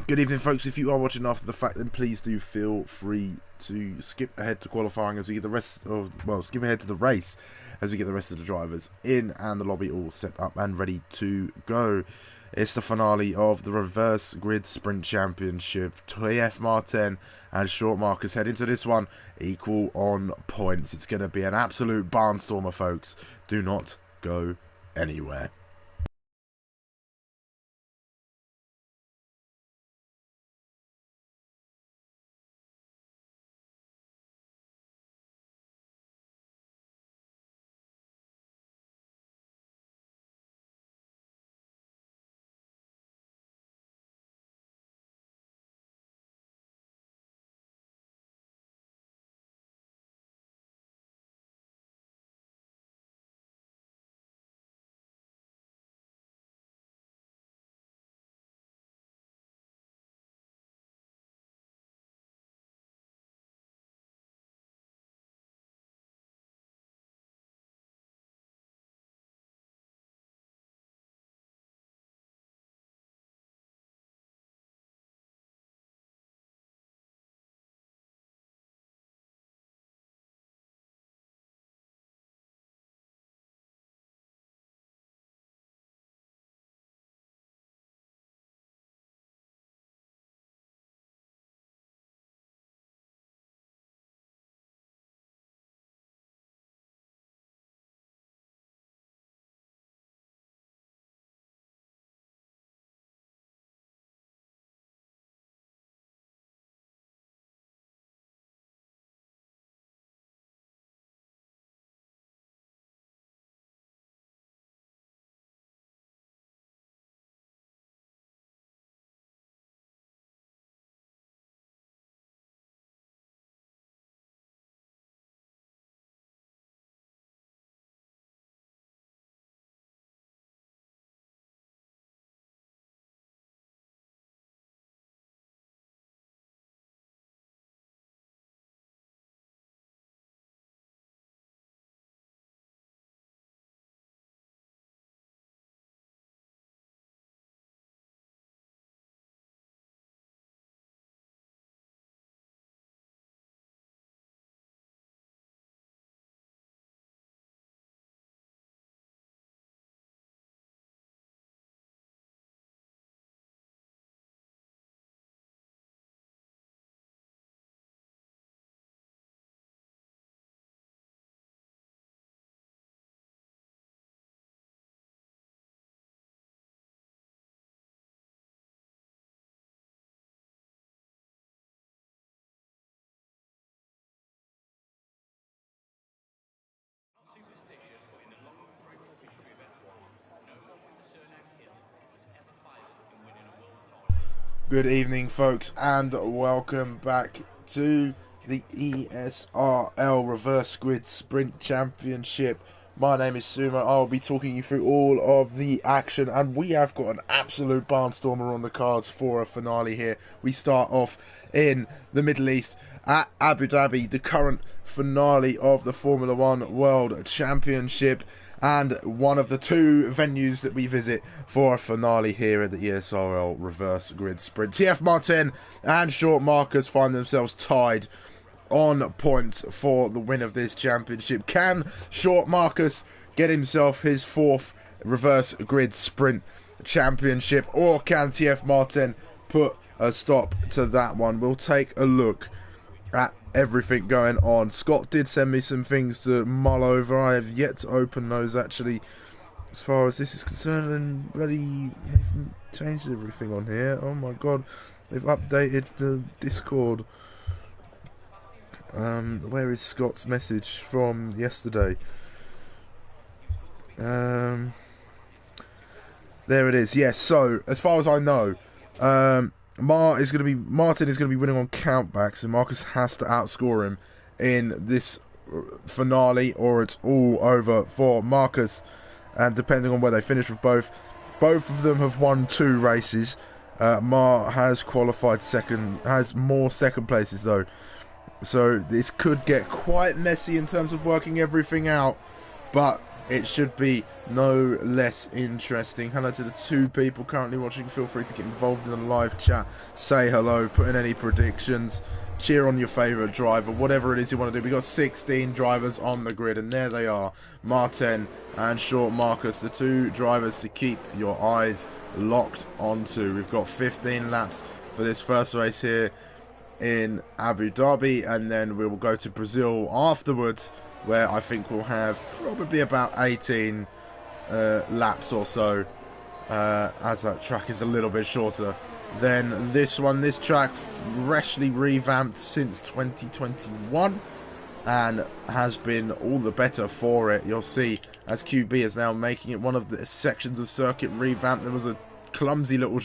Good evening, folks. If you are watching after the fact, then please do feel free to skip ahead to qualifying as we get the rest of, well, skip ahead to the race as we get the rest of the drivers in and the lobby all set up and ready to go. It's the finale of the Reverse Grid Sprint Championship. TF Martin and Short Marcus head into this one equal on points. It's going to be an absolute barnstormer, folks. Do not go anywhere. Good evening, folks, and welcome back to the ESRL Reverse Grid Sprint Championship. My name is SUMO. I'll be talking you through all of the action, and we have got an absolute barnstormer on the cards for a finale here. We start off in the Middle East at Abu Dhabi, the current finale of the Formula One World Championship, and one of the two venues that we visit for a finale here at the ESRL Reverse Grid Sprint. TF Martin and Short Marcus find themselves tied on points for the win of this championship. Can Short Marcus get himself his fourth Reverse Grid Sprint Championship, or can TF Martin put a stop to that one? We'll take a look at everything going on. Scott did send me some things to mull over. I have yet to open those, actually, as far as this is concerned, and bloody they've changed everything on here. Oh my god, they've updated the Discord. Where is Scott's message from yesterday? There it is. Yes, so as far as I know, Martin is going to be winning on countbacks, and Marcus has to outscore him in this finale, or it's all over for Marcus. And depending on where they finish with both of them have won 2 races. Mar has qualified second, has more second places though, so this could get quite messy in terms of working everything out. But it should be no less interesting. Hello to the 2 people currently watching. Feel free to get involved in the live chat. Say hello, put in any predictions, cheer on your favourite driver, whatever it is you want to do. We've got 16 drivers on the grid, and there they are, Martin and Short Marcus, the 2 drivers to keep your eyes locked onto. We've got 15 laps for this first race here in Abu Dhabi, and then we will go to Brazil afterwards, where I think we'll have probably about 18 laps or so, as that track is a little bit shorter than this one. This track freshly revamped since 2021 and has been all the better for it. You'll see as QB is now making it one of the sections of circuit revamped. There was a clumsy little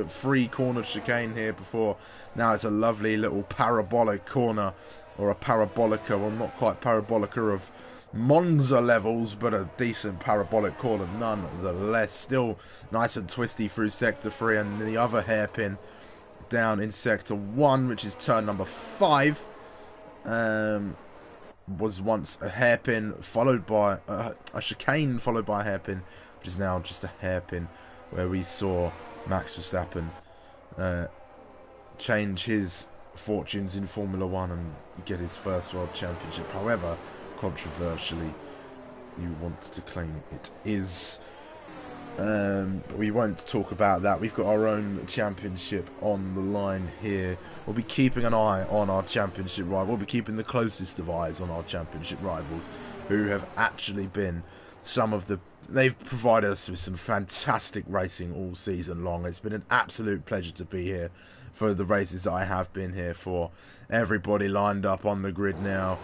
free corner chicane here before. Now it's a lovely little parabolic corner, or a parabolica, well, not quite parabolica of Monza levels, but a decent parabolic corner nonetheless. Still nice and twisty through sector 3, and the other hairpin down in sector 1, which is turn number 5, was once a hairpin followed by a chicane followed by a hairpin, which is now just a hairpin, where we saw Max Verstappen change his fortunes in Formula 1 and get his first world championship. However controversially you want to claim it is. We won't talk about that. We've got our own championship on the line here. We'll be keeping an eye on our championship rival. We'll be keeping the closest of eyes on our championship rivals, who have actually been some of the... They've provided us with some fantastic racing all season long. It's been an absolute pleasure to be here for the races that I have been here for. Everybody lined up on the grid now,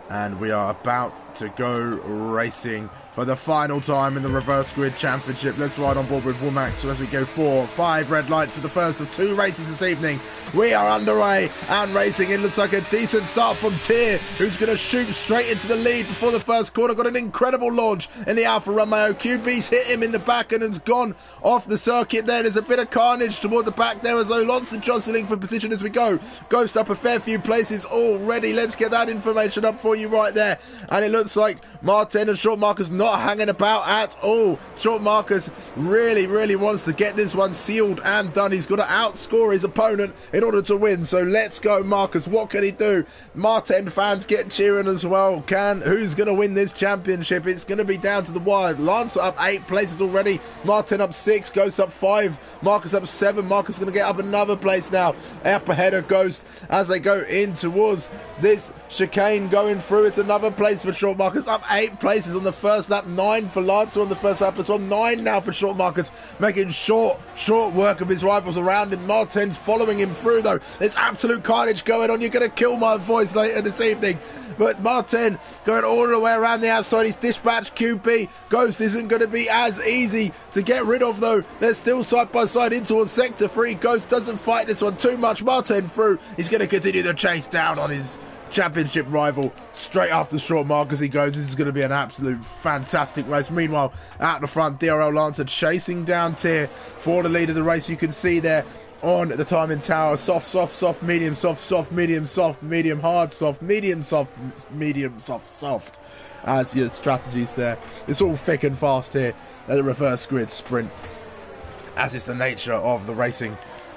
and we are about to go racing for the final time in the Reverse Grid Championship. Let's ride on board with Womack. So as we go 4, 5 red lights for the first of 2 races this evening. We are underway and racing. It looks like a decent start from Tyr, who's going to shoot straight into the lead before the first corner. Got an incredible launch in the Alfa Romeo. QB's hit him in the back and has gone off the circuit there. There's a bit of carnage toward the back there, as though lots of jostling for position as we go. Ghost up a fair few places already. Let's get that information up for you right there. And it looks like Martin and Short Marcus not hanging about at all. Short Marcus really wants to get this one sealed and done. He's got to outscore his opponent in order to win. So let's go, Marcus. What can he do? Martin fans get cheering as well. Who's going to win this championship? It's going to be down to the wire. Lance up 8 places already. Martin up 6. Ghost up 5. Marcus up 7. Marcus going to get up another place now. Up ahead of Ghost as they go in towards this chicane going through. It's another place for Short Marcus. Up 8 places on the first lap. 9 for Lancer on the first lap as well. 9 now for Short Marcus, making short work of his rivals around him. Martin's following him through though. There's absolute carnage going on. You're going to kill my voice later this evening. But Martin going all the way around the outside. He's dispatched QP. Ghost isn't going to be as easy to get rid of though. They're still side by side in towards sector 3. Ghost doesn't fight this one too much. Martin through. He's going to continue the chase down on his championship rival straight after Short Marcus he goes. This is going to be an absolute fantastic race. Meanwhile, out the front, DRL Lancer chasing down Tyr for the lead of the race. You can see there on the timing tower, soft, medium, soft, medium, hard, soft, medium, soft, as your strategies there. It's all thick and fast here at the Reverse Grid Sprint, as is the nature of the racing.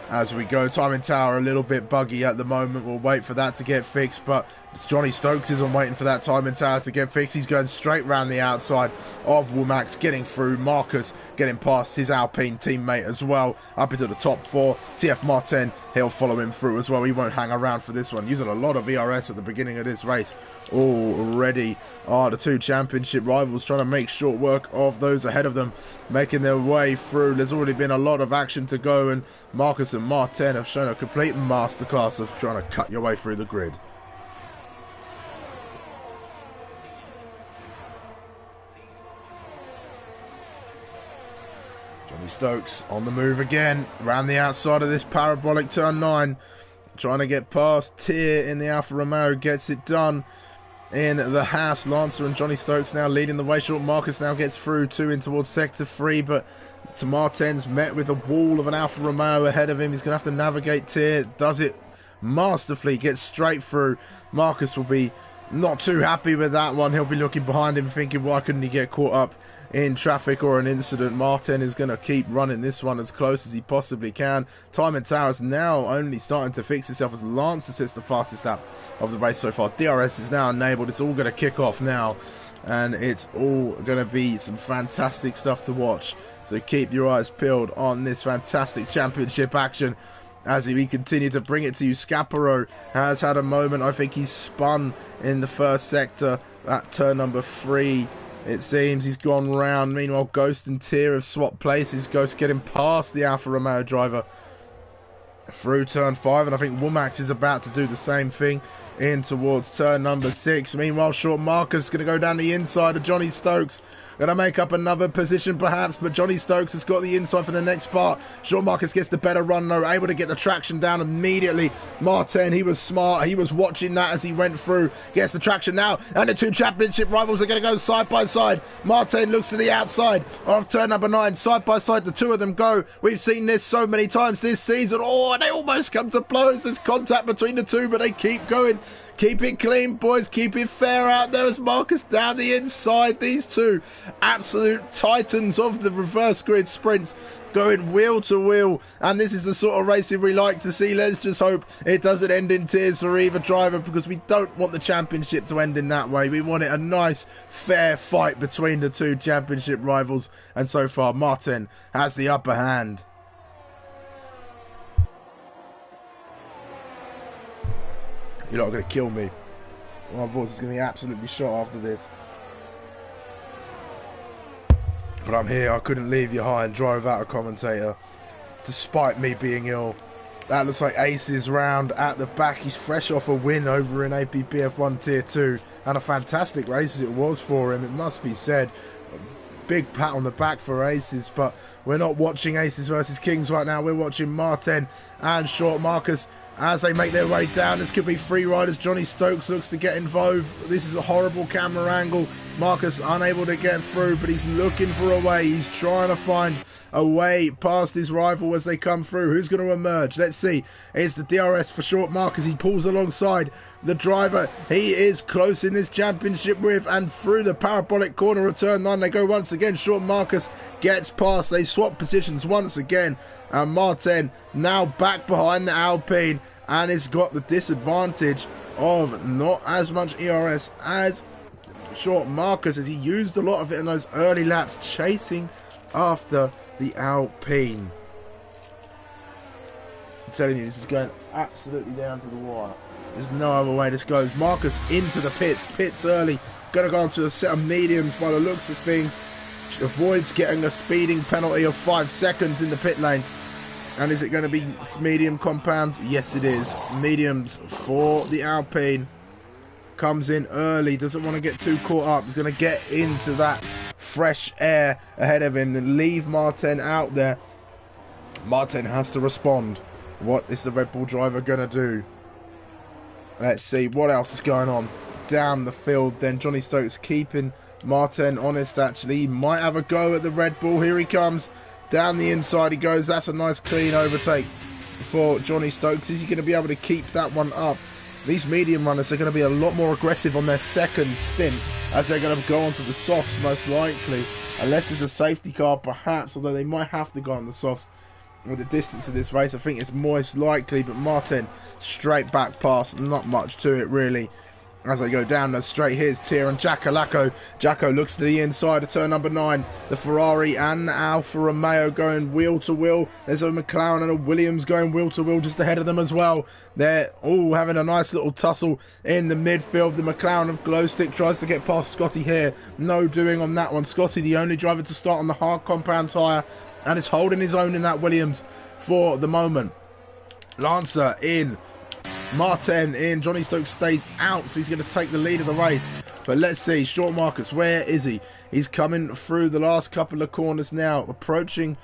As we go, timing tower a little bit buggy at the moment. We'll wait for that to get fixed, but Johnny Stokes isn't waiting for that timing tower to get fixed. He's going straight round the outside of Womax, getting through. Marcus getting past his Alpine teammate as well, up into the top 4. TF Martin, he'll follow him through as well. He won't hang around for this one. Using a lot of ERS at the beginning of this race already. The 2 championship rivals trying to make short work of those ahead of them, making their way through. There's already been a lot of action to go, and Marcus and Martin have shown a complete masterclass of trying to cut your way through the grid. Johnny Stokes on the move again, around the outside of this parabolic turn 9, trying to get past Tyr in the Alfa Romeo, gets it done in the Haas. Lancer and Johnny Stokes now leading the way. Short Marcus now gets through 2 in towards sector 3, but Martin's met with a wall of an Alfa Romeo ahead of him. He's going to have to navigate Tyr, does it masterfully, gets straight through. Marcus will be Not too happy with that one. He'll be looking behind him thinking, why couldn't he get caught up in traffic or an incident? Martin is going to keep running this one as close as he possibly can. Time and Tower is now only starting to fix itself as Lance sits the fastest lap of the race so far. DRS is now enabled. It's all going to kick off now, and it's all going to be some fantastic stuff to watch. So keep your eyes peeled on this fantastic championship action as we continue to bring it to you. Scaparo has had a moment. I think he's spun in the first sector at turn number 3. It seems he's gone round. Meanwhile, Ghost and Tier have swapped places. Ghost getting past the Alfa Romeo driver through turn 5, and I think Womack is about to do the same thing in towards turn number 6. Meanwhile, Short Marcus going to go down the inside of Johnny Stokes. Going to make up another position perhaps, but Johnny Stokes has got the inside for the next part. Short Marcus gets the better run though, able to get the traction down immediately. Martin, he was smart. He was watching that as he went through. Gets the traction now, and the two championship rivals are going to go side by side. Martin looks to the outside of turn number 9. Side by side, the two of them go. We've seen this so many times this season. Oh, and they almost come to blows. There's contact between the two, but they keep going. Keep it clean, boys. Keep it fair out there as Marcus down the inside. These two absolute titans of the reverse grid sprints going wheel to wheel, and this is the sort of racing we like to see. Let's just hope it doesn't end in tears for either driver, because we don't want the championship to end in that way. We want it a nice fair fight between the two championship rivals, and so far Martin has the upper hand. You're not going to kill me. My voice is going to be absolutely shot after this. But I'm here. I couldn't leave you high and dry without a commentator, despite me being ill. That looks like Ace's round at the back. He's fresh off a win over in APBF1 Tier 2. And a fantastic race it was for him, it must be said. Big pat on the back for Aces, but we're not watching Aces versus Kings right now. We're watching Martin and Short Marcus as they make their way down. This could be free riders. Johnny Stokes looks to get involved. This is a horrible camera angle. Marcus unable to get through, but he's looking for a way. He's trying to find a way past his rival as they come through. Who's going to emerge? Let's see. It's the DRS for Short Marcus. He pulls alongside the driver he is close in this championship with, and through the parabolic corner of turn 9 they go once again. Short Marcus gets past. They swap positions once again, and Martin now back behind the Alpine, and has got the disadvantage of not as much ERS as Short Marcus, as he used a lot of it in those early laps chasing after the Alpine. I'm telling you, this is going absolutely down to the wire. There's no other way this goes. Marcus into the pits early, going to go onto a set of mediums by the looks of things. Avoids getting a speeding penalty of 5 seconds in the pit lane. And is it going to be medium compounds? Yes, it is. Mediums for the Alpine. Comes in early, doesn't want to get too caught up. He's going to get into that fresh air ahead of him and leave Martin out there. Martin has to respond. What is the Red Bull driver going to do? Let's see what else is going on down the field then. Johnny Stokes keeping Martin honest, actually. He might have a go at the Red Bull. Here he comes. Down the inside he goes. That's a nice clean overtake for Johnny Stokes. Is he going to be able to keep that one up? These medium runners are going to be a lot more aggressive on their second stint, as they're going to go onto the softs most likely, unless there's a safety car perhaps, although they might have to go on the softs with the distance of this race. I think it's most likely, but Martin straight back past, not much to it really. As I go down the straight, here's Tier and Jacko. Jacko looks to the inside of turn number 9. The Ferrari and Alfa Romeo going wheel to wheel. There's a McLaren and a Williams going wheel to wheel just ahead of them as well. They're all having a nice little tussle in the midfield. The McLaren of Glowstick tries to get past Scotty here. No doing on that one. Scotty, the only driver to start on the hard compound tyre, and is holding his own in that Williams for the moment. Lancer in. Martin in. Johnny Stokes stays out, so he's going to take the lead of the race. But let's see, Short Marcus, where is he? He's coming through the last couple of corners now, approaching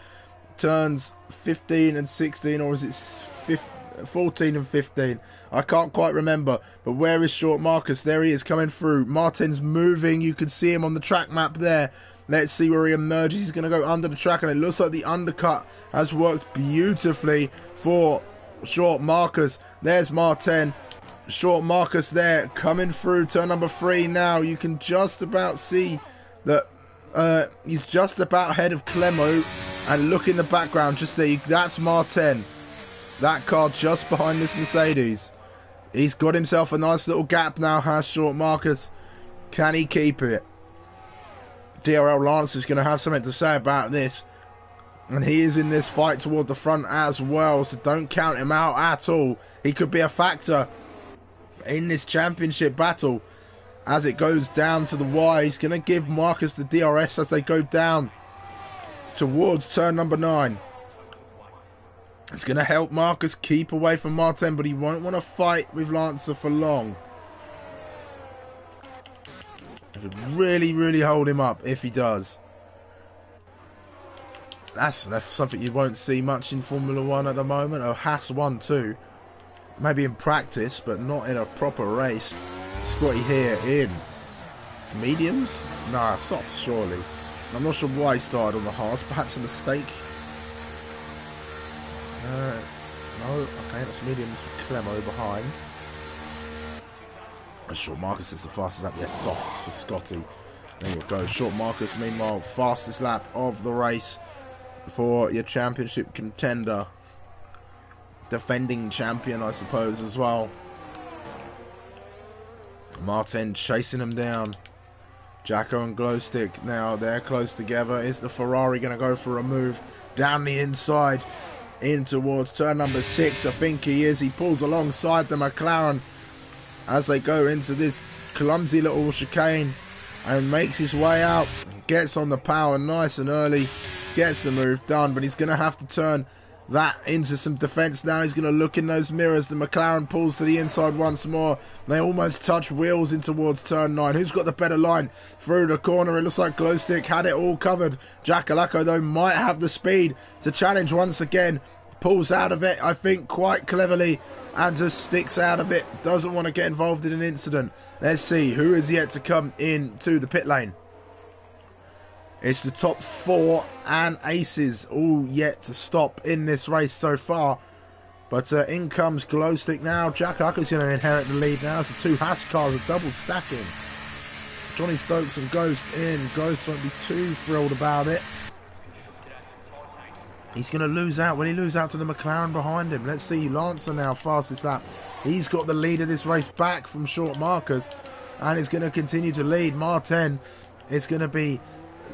turns 15 and 16, or is it 14 and 15? I can't quite remember. But where is Short Marcus? There he is coming through. Martin's moving. You can see him on the track map there. Let's see where he emerges. He's going to go under the track, and it looks like the undercut has worked beautifully for Short Marcus. There's Martin. Short Marcus there coming through turn number 3 now. You can just about see that he's just about ahead of Clemo, and look in the background just there, that's Martin, that car just behind this Mercedes. He's got himself a nice little gap now, has Short Marcus. Can he keep it? DRL Lance is going to have something to say about this, and he is in this fight toward the front as well, so don't count him out at all. He could be a factor in this championship battle as it goes down to the wire. He's going to give Marcus the DRS as they go down towards turn number 9. It's going to help Marcus keep away from Martin, but he won't want to fight with Lancer for long. It would really, really hold him up if he does. That's something you won't see much in Formula 1 at the moment. Or Haas 1 too. Maybe in practice, but not in a proper race. Scotty here in mediums? Nah, softs surely. I'm not sure why he started on the hards. Perhaps a mistake. No, okay, that's mediums for Clemo behind. Short Marcus is the fastest lap. Yes, softs for Scotty. There you go. Short Marcus, meanwhile, fastest lap of the race for your championship contender. Defending champion, I suppose, as well. Martin chasing him down. Jacko and Glowstick now, they're close together. Is the Ferrari going to go for a move down the inside in towards turn number 6? I think he is. He pulls alongside the McLaren as they go into this clumsy little chicane and makes his way out. Gets on the power nice and early. Gets the move done, but he's going to have to turn that into some defense now. He's going to look in those mirrors. The McLaren pulls to the inside once more. They almost touch wheels in towards turn 9. Who's got the better line through the corner? It looks like Glowstick had it all covered. Jackalacco, though, might have the speed to challenge once again. Pulls out of it, I think, quite cleverly, and just sticks out of it. Doesn't want to get involved in an incident. Let's see who is yet to come into the pit lane. It's the top 4 and Aces, all yet to stop in this race so far. But in comes Glowstick now. Jackalacco's going to inherit the lead now. So 2 Haas cars are double stacking. Johnny Stokes and Ghost in. Ghost won't be too thrilled about it. He's going to lose out. Will he lose out to the McLaren behind him? Let's see. Lancer now, fastest lap. He's got the lead of this race back from Short Marcus, and is going to continue to lead. Martin is going to be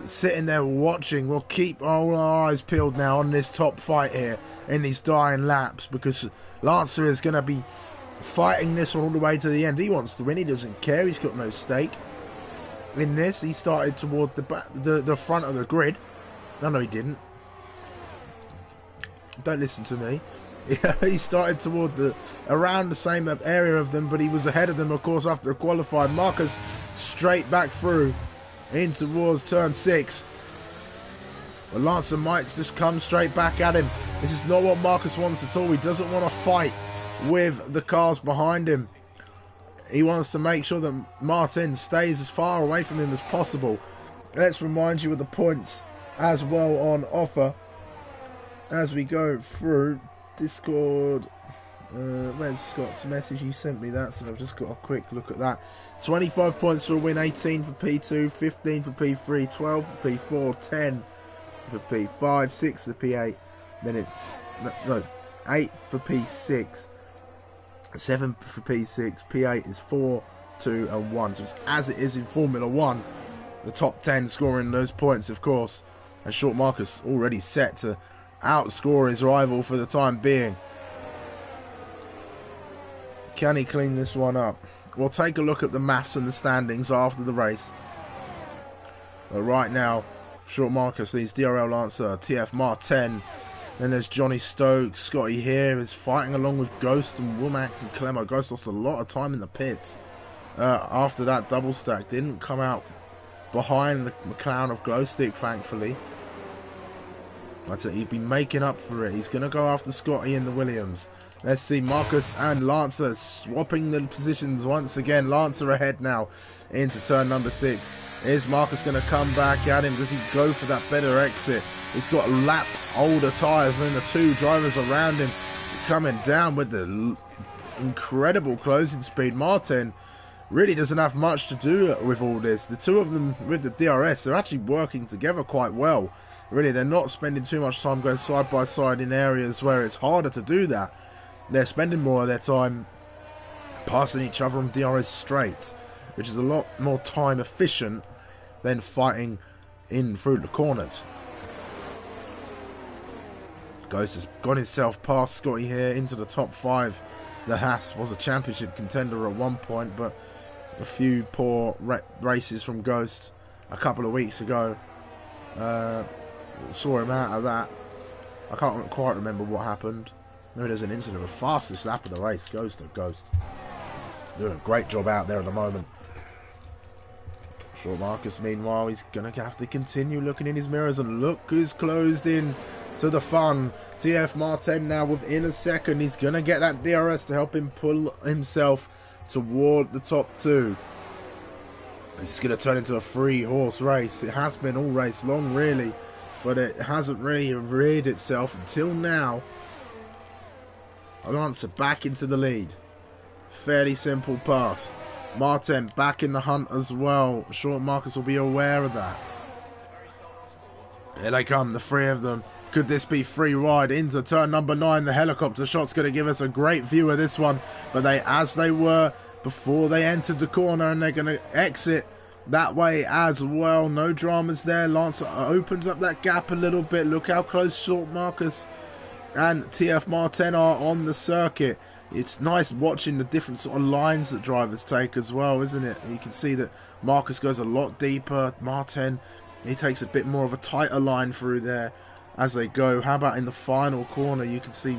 sitting there watching. We'll keep all our eyes peeled now on this top fight here in these dying laps, because Lancer is going to be fighting this all the way to the end. He wants to win. He doesn't care. He's got no stake in this. He started toward the front of the grid. No, he didn't. Don't listen to me. He started toward around the same area of them, but he was ahead of them, of course, after a qualified. Marcus straight back through in towards turn 6. But Lancer might just come straight back at him. This is not what Marcus wants at all. He doesn't want to fight with the cars behind him. He wants to make sure that Martin stays as far away from him as possible. Let's remind you of the points as well on offer as we go through Discord. Where's Scott's message? He sent me that, so I've just got a quick look at that. 25 points for a win, 18 for P2, 15 for P3, 12 for P4, 10 for P5, 6 for P8, then it's, no, 8 for P6, 7 for P6, P8 is 4, 2 and 1, so it's as it is in Formula 1, the top 10 scoring those points, of course, and Short Marcus already set to outscore his rival for the time being. Can he clean this one up? We'll take a look at the maths and the standings after the race. But right now, Short Marcus leads DRL Lancer, TF Martin. Then there's Johnny Stokes. Scotty here is fighting along with Ghost and Womax and Clemo. Ghost lost a lot of time in the pits after that double stack. Didn't come out behind the McLaren of Glowstick, thankfully. But he'd be making up for it. He's going to go after Scotty in the Williams. Let's see, Marcus and Lancer swapping the positions once again. Lancer ahead now into turn number 6. Is Marcus going to come back at him? Does he go for that better exit? He's got a lap older tyres than the 2 drivers around him. Coming down with the incredible closing speed. Martin really doesn't have much to do with all this. The two of them with the DRS are actually working together quite well. Really, they're not spending too much time going side by side in areas where it's harder to do that. They're spending more of their time passing each other on DRS straights, which is a lot more time efficient than fighting in through the corners. Ghost has got himself past Scotty here into the top 5. The Haas was a championship contender at one point, but a few poor races from Ghost a couple of weeks ago saw him out of that. I can't quite remember what happened. Maybe there's an incident. The fastest lap of the race goes to Ghost. Doing a great job out there at the moment. Short Marcus, meanwhile, he's going to have to continue looking in his mirrors, and look who's closed in to the fun. TF Martin now within a second. He's going to get that DRS to help him pull himself toward the top 2. This is going to turn into a 3-horse race. It has been all race long, really, but it hasn't really reared itself until now. Lancer back into the lead. Fairly simple pass. Martin back in the hunt as well. Short Marcus will be aware of that. Here they come, the 3 of them. Could this be free wide into turn number 9? The helicopter shot's going to give us a great view of this one. But as they were before they entered the corner, and they're going to exit that way as well. No dramas there. Lancer opens up that gap a little bit. Look how close Short Marcus and TF Martin are on the circuit. It's nice watching the different sort of lines that drivers take as well, isn't it? You can see that Marcus goes a lot deeper. Martin, he takes a bit more of a tighter line through there as they go. How about in the final corner? You can see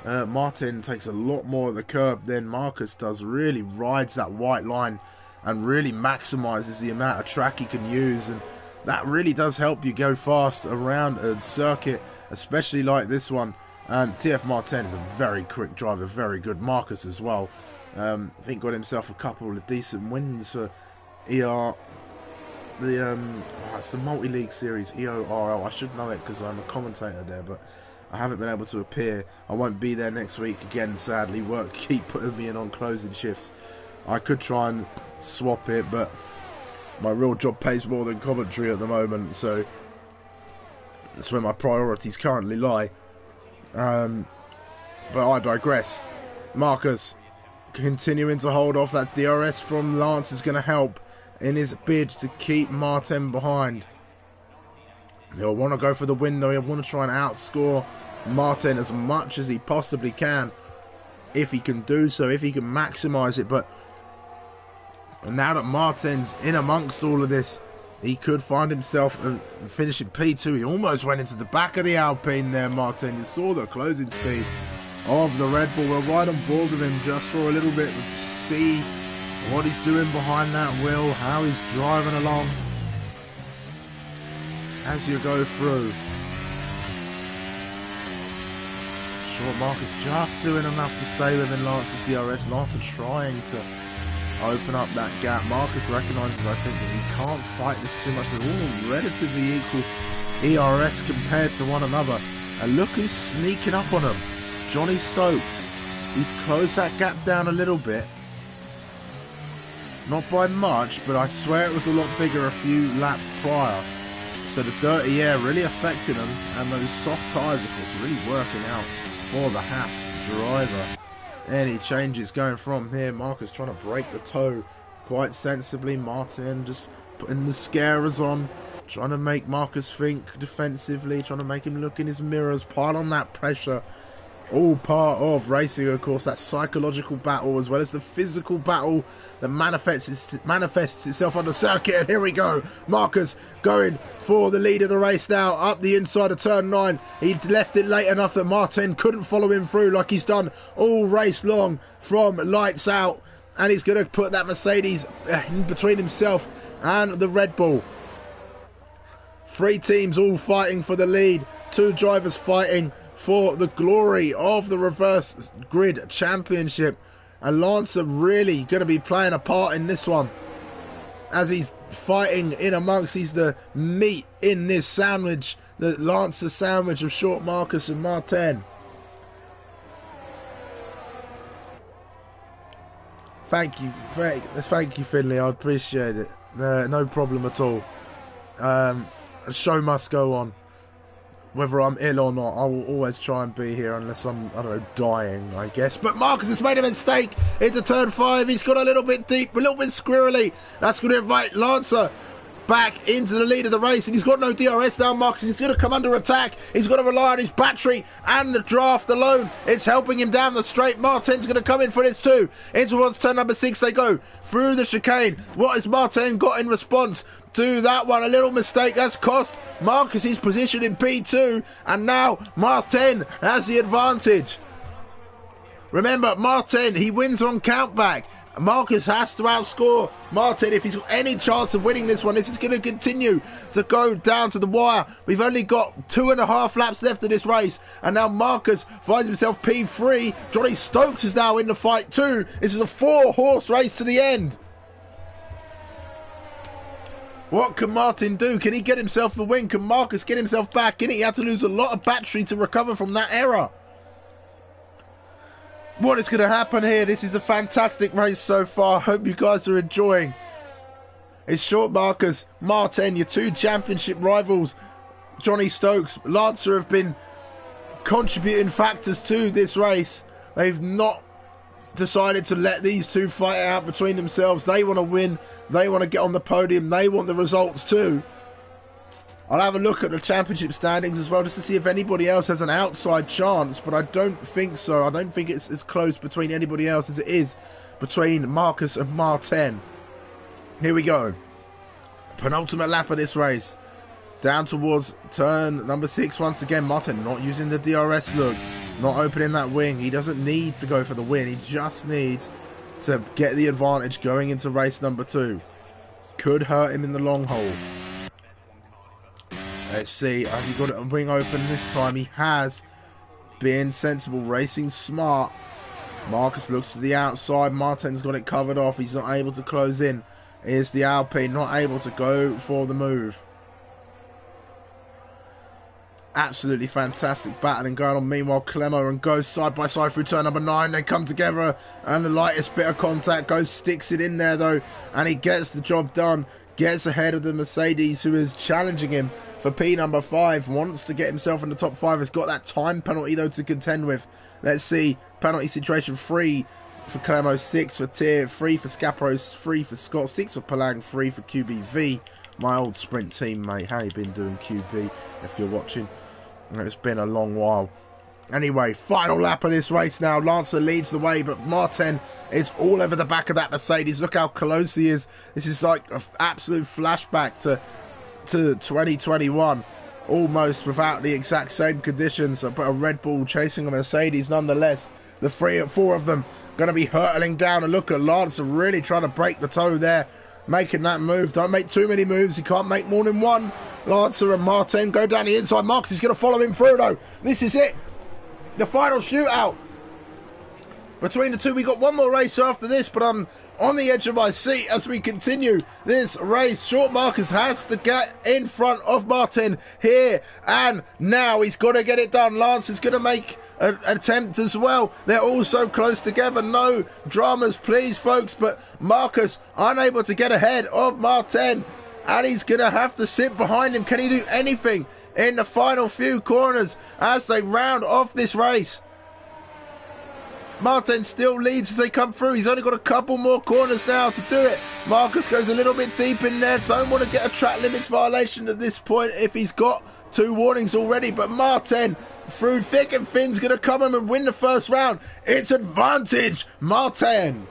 Martin takes a lot more of the curb than Marcus does. Really rides that white line and really maximizes the amount of track he can use. And that really does help you go fast around a circuit, especially like this one. And TF Martin is a very quick driver, very good. Marcus as well. I think got himself a couple of decent wins for ER. It's the multi-league series, EORL. I should know it because I'm a commentator there, but I haven't been able to appear. I won't be there next week again, sadly. Work keep putting me in on closing shifts. I could try and swap it, but my real job pays more than commentary at the moment, so that's where my priorities currently lie. But I digress. Marcus continuing to hold off. That DRS from Lance is going to help in his bid to keep Martin behind. He'll want to go for the win though. He'll want to try and outscore Martin as much as he possibly can, if he can do so, if he can maximize it. But now that Martin's in amongst all of this, he could find himself finishing P2. He almost went into the back of the Alpine there, Martin. You saw the closing speed of the Red Bull. We're right on board with him just for a little bit to see what he's doing behind that wheel, how he's driving along as you go through. Short Marcus just doing enough to stay within Lance's DRS. Lance trying to open up that gap. Marcus recognises, I think, that he can't fight this too much. They're all relatively equal ERS compared to one another. And look who's sneaking up on him. Johnny Stokes. He's closed that gap down a little bit. Not by much, but I swear it was a lot bigger a few laps prior. So the dirty air really affected him, and those soft tyres, of course, really working out for the Haas driver. Any changes going from here. Marcus trying to break the toe quite sensibly. Martin just putting the scarers on, trying to make Marcus think defensively, trying to make him look in his mirrors, pile on that pressure. All part of racing, of course, that psychological battle as well as the physical battle that manifests itself on the circuit. And here we go. Marcus going for the lead of the race now, up the inside of turn 9. He left it late enough that Martin couldn't follow him through like he's done all race long from lights out. And he's going to put that Mercedes in between himself and the Red Bull. 3 teams all fighting for the lead. 2 drivers fighting for the glory of the reverse grid championship. And Lancer really going to be playing a part in this one, as he's fighting in amongst. He's the meat in this sandwich, the Lancer sandwich of Short Marcus and Martin. Thank you, Finley. I appreciate it. No problem at all. The show must go on. Whether I'm ill or not, I will always try and be here unless I'm, I don't know, dying, I guess. But Marcus has made a mistake into turn 5. He's got a little bit deep, a little bit squirrely. That's going to invite Lancer back into the lead of the race, and he's got no DRS now. Marcus is going to come under attack. He's got to rely on his battery and the draft alone. It's helping him down the straight. Martin's going to come in for this too. In towards turn number 6 they go through the chicane. What has Martin got in response to that one? A little mistake that's cost Marcus his position in P2, and now Martin has the advantage. Remember, Martin, he wins on countback. Marcus has to outscore Martin if he's got any chance of winning this one. This is going to continue to go down to the wire. We've only got 2.5 laps left of this race, and now Marcus finds himself P3. Johnny Stokes is now in the fight too. This is a 4-horse race to the end. What can Martin do? Can he get himself the win? Can Marcus get himself back in it? He had to lose a lot of battery to recover from that error. What is going to happen here? This is a fantastic race so far. Hope you guys are enjoying. It's short Marcus, Martin, your 2 championship rivals. Johnny Stokes, Lancer have been contributing factors to this race. They've not decided to let these 2 fight it out between themselves. They want to win. They want to get on the podium. They want the results too. I'll have a look at the championship standings as well, just to see if anybody else has an outside chance, but I don't think so. I don't think it's as close between anybody else as it is between Marcus and Martin. Here we go. Penultimate lap of this race. Down towards turn number 6 once again. Martin not using the DRS look, not opening that wing. He doesn't need to go for the win. He just needs to get the advantage going into race number 2. Could hurt him in the long haul. Let's see, has he got a wing open this time? He has. Being sensible, racing smart. Marcus looks to the outside. Martin's got it covered off. He's not able to close in. Here's the Alpine, not able to go for the move. Absolutely fantastic battling going on. Meanwhile, Clemo and Ghost side by side through turn number 9. They come together, and the lightest bit of contact. Ghost sticks it in there though, and he gets the job done. Gets ahead of the Mercedes, who is challenging him for P number 5, wants to get himself in the top 5, has got that time penalty though to contend with. Let's see, penalty situation 3 for Clemo, 6 for Tier, 3 for Scapros, 3 for Scott, 6 for Palang, 3 for QBV. My old sprint teammate, how you been doing QB, if you're watching? It's been a long while. Anyway, final lap of this race now. Lancer leads the way, but Martin is all over the back of that Mercedes. Look how close he is. This is like an absolute flashback to 2021, almost without the exact same conditions, but a Red Bull chasing a Mercedes nonetheless. The 4 of them going to be hurtling down, and look at Lancer really trying to break the toe there, making that move. Don't make too many moves, you can't make more than one. Lancer and Martin go down the inside. Marcus is going to follow him through though. This is it, the final shootout between the 2. We got one more race after this, but I'm on the edge of my seat as we continue this race. Short Marcus has to get in front of Martin here and now. He's got to get it done. Lance is going to make an attempt as well. They're all so close together. No dramas, please, folks. But Marcus unable to get ahead of Martin, and he's going to have to sit behind him. Can he do anything in the final few corners as they round off this race? Martin still leads as they come through. He's only got a couple more corners now to do it. Marcus goes a little bit deep in there. Don't want to get a track limits violation at this point if he's got 2 warnings already. But Martin, through thick and thin, is going to come in and win the first round. It's advantage Martin.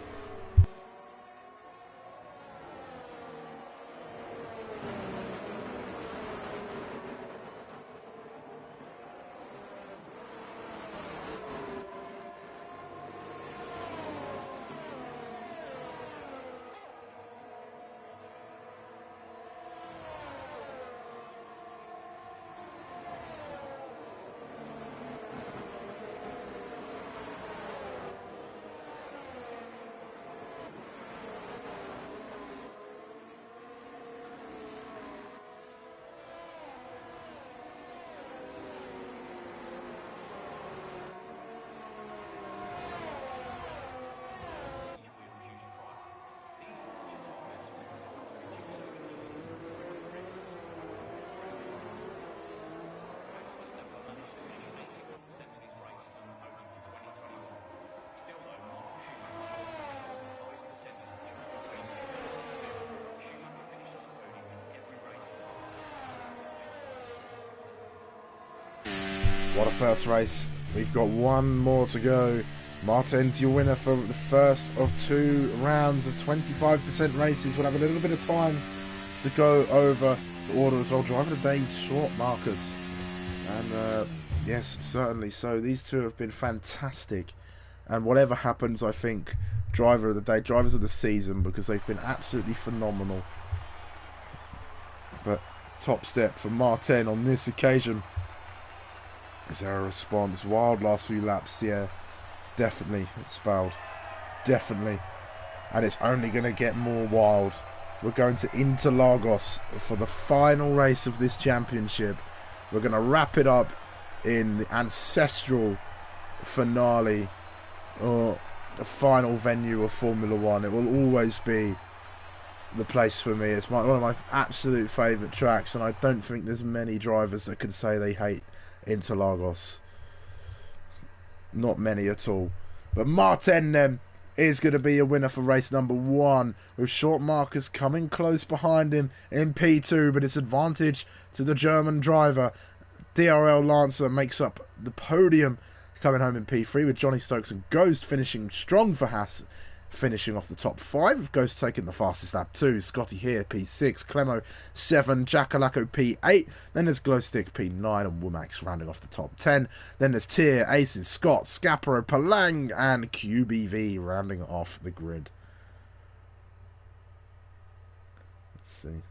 What a first race. We've got one more to go. Martin's your winner for the first of 2 rounds of 25% races. We'll have a little bit of time to go over the order as well. Driver of the day, short Marcus. And yes, certainly. So these two have been fantastic. And whatever happens, I think driver of the day, drivers of the season, because they've been absolutely phenomenal. But top step for Martin on this occasion. Is there a response? Wild last few laps, yeah. Definitely, it's fouled. Definitely. And it's only going to get more wild. We're going to Interlagos for the final race of this championship. We're going to wrap it up in the ancestral finale, or the final venue of Formula One. It will always be the place for me. It's one of my absolute favourite tracks, and I don't think there's many drivers that could say they hate Interlagos. Not many at all. But Martin then is going to be a winner for race number 1, with short Marcus coming close behind him in P2, but it's advantage to the German driver. DRL Lancer makes up the podium, coming home in P3, with Johnny Stokes and Ghost finishing strong for Haas, finishing off the top 5, with Ghost taking the fastest lap 2, Scotty here P6, Clemo 7, Jackalacco P8, then there's Glowstick P9 and Womax rounding off the top 10, then there's Tier, Aces, Scott, Scaparo, Palang and QBV rounding off the grid. Let's see.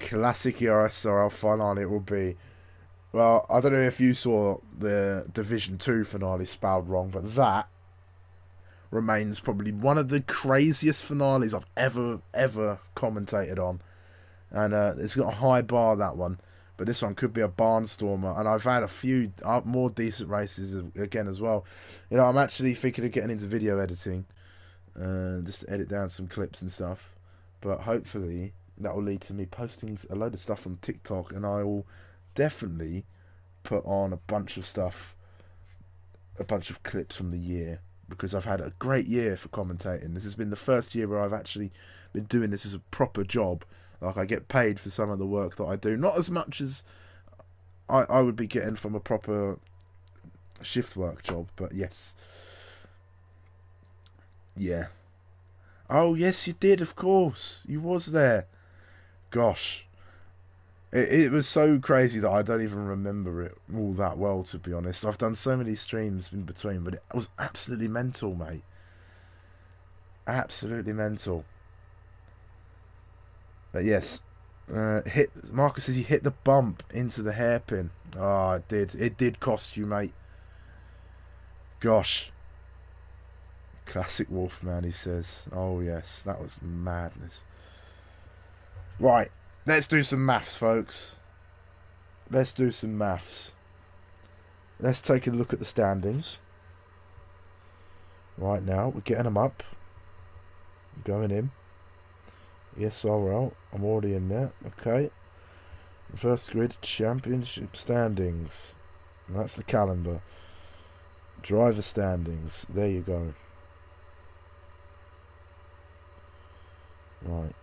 Classic ESRL finale it will be. Well, I don't know if you saw the Division 2 finale spelled wrong, but that remains probably one of the craziest finales I've ever commentated on. And it's got a high bar, that one. But this one could be a barnstormer. And I've had a few more decent races again as well. You know, I'm actually thinking of getting into video editing. Just to edit down some clips and stuff. But hopefully that will lead to me posting a load of stuff on TikTok. And I will definitely put on a bunch of stuff. A bunch of clips from the year. Because I've had a great year for commentating. This has been the first year where I've actually been doing this as a proper job. Like, I get paid for some of the work that I do. Not as much as I would be getting from a proper shift work job. But yes. Yeah. Oh, yes, you did, of course. You was there. Gosh. It was so crazy that I don't even remember it all that well, to be honest. I've done so many streams in between, but it was absolutely mental, mate. Absolutely mental. But yes, Marcus says he hit the bump into the hairpin. Oh, it did. It did cost you, mate. Gosh. Classic Wolfman, he says. Oh, yes, that was madness. Right. Let's do some maths, folks. Let's do some maths. Let's take a look at the standings. Right now, we're getting them up. I'm going in. ESRL, I'm already in there. Okay. First grid, championship standings. And that's the calendar. Driver standings. There you go. Right.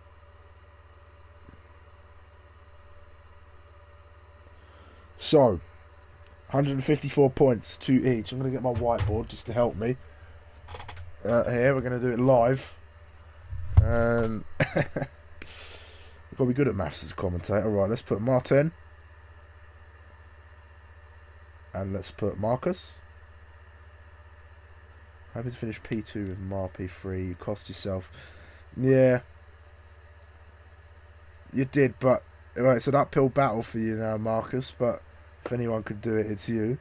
So, 154 points to each. I'm going to get my whiteboard just to help me. Here, we're going to do it live. You've got to be good at maths as a commentator. Right, let's put Martin. And let's put Marcus. Happy to finish P2 with Mar P3. You cost yourself. Yeah. You did, but well, it's an uphill battle for you now, Marcus, but if anyone could do it, it's you.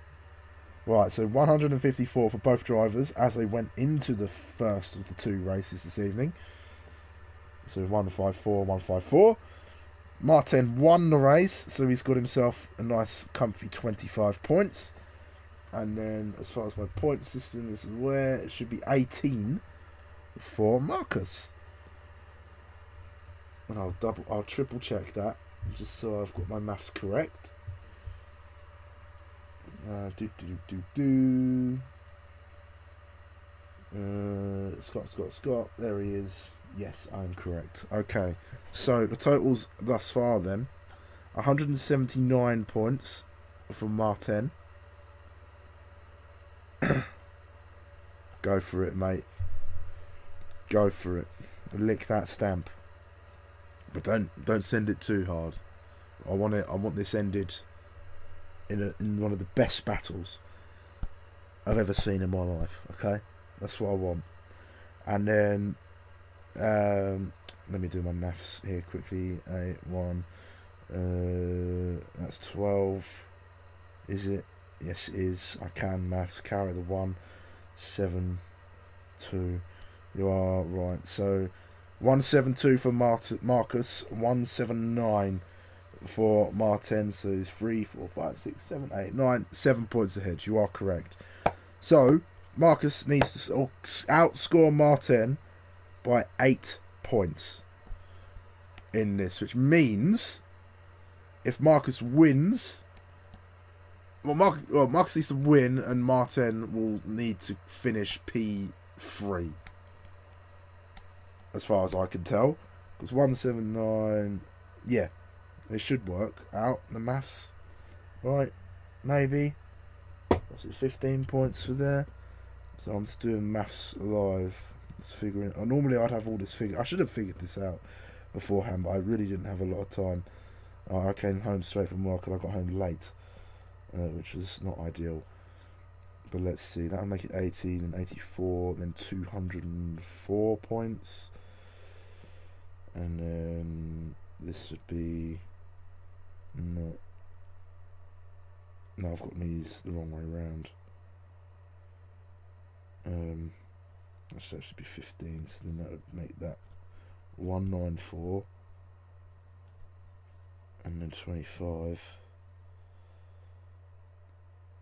Right, so 154 for both drivers as they went into the first of the 2 races this evening. So 154, 154. Martin won the race, so he's got himself a nice, comfy 25 points. And then, as far as my point system is aware, it should be 18 for Marcus. And I'll triple check that, just so I've got my maths correct. Scott. There he is. Yes, I'm correct. Okay, so the totals thus far then: 179 points from Martin. Go for it, mate. Go for it. Lick that stamp. But don't send it too hard. I want this ended in one of the best battles I've ever seen in my life. Okay, that's what I want. And then let me do my maths here quickly. 8, 1. That's 12. Is it? Yes, it is. I can maths. Carry the 1. 7, 2. You are right. So 172 for Marcus. 179 for Martin. So 3, 4, 5, 6, 7, 8, 9. 7 points ahead. You are correct. So Marcus needs to outscore Martin by 8 points in this, which means if Marcus wins, Marcus needs to win, and Martin will need to finish P3, as far as I can tell. Because 179, yeah, it should work out. The maths, right? Maybe. What's it? 15 points for there. So I'm just doing maths live. Just figuring. Normally I'd have all this figured. I should have figured this out beforehand, but I really didn't have a lot of time. I came home straight from work and I got home late, which was not ideal. But let's see. That'll make it 18 and 84, then 204 points, and then this would be no. No, I've got these the wrong way around. That should actually be 15, so then that would make that 194, and then 25.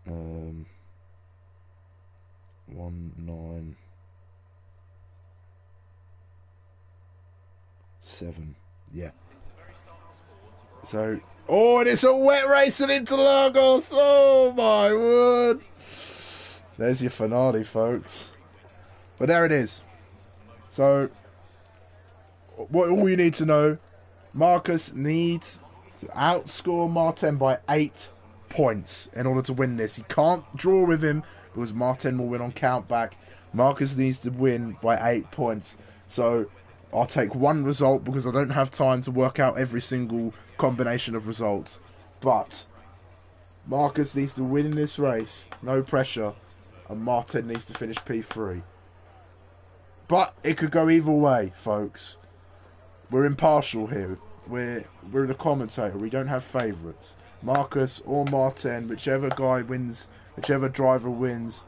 197. Yeah. So, oh, and it's a wet race at Interlagos. Oh my word! There's your finale, folks. But there it is. So, all you need to know: Marcus needs to outscore Martin by 8 points in order to win this. He can't draw with him because Martin will win on countback. Marcus needs to win by 8 points. So I'll take one result because I don't have time to work out every single combination of results. But Marcus needs to win in this race, no pressure, and Martin needs to finish P3. But it could go either way, folks. We're impartial here. We're the commentator. We don't have favourites. Marcus or Martin, whichever guy wins, whichever driver wins,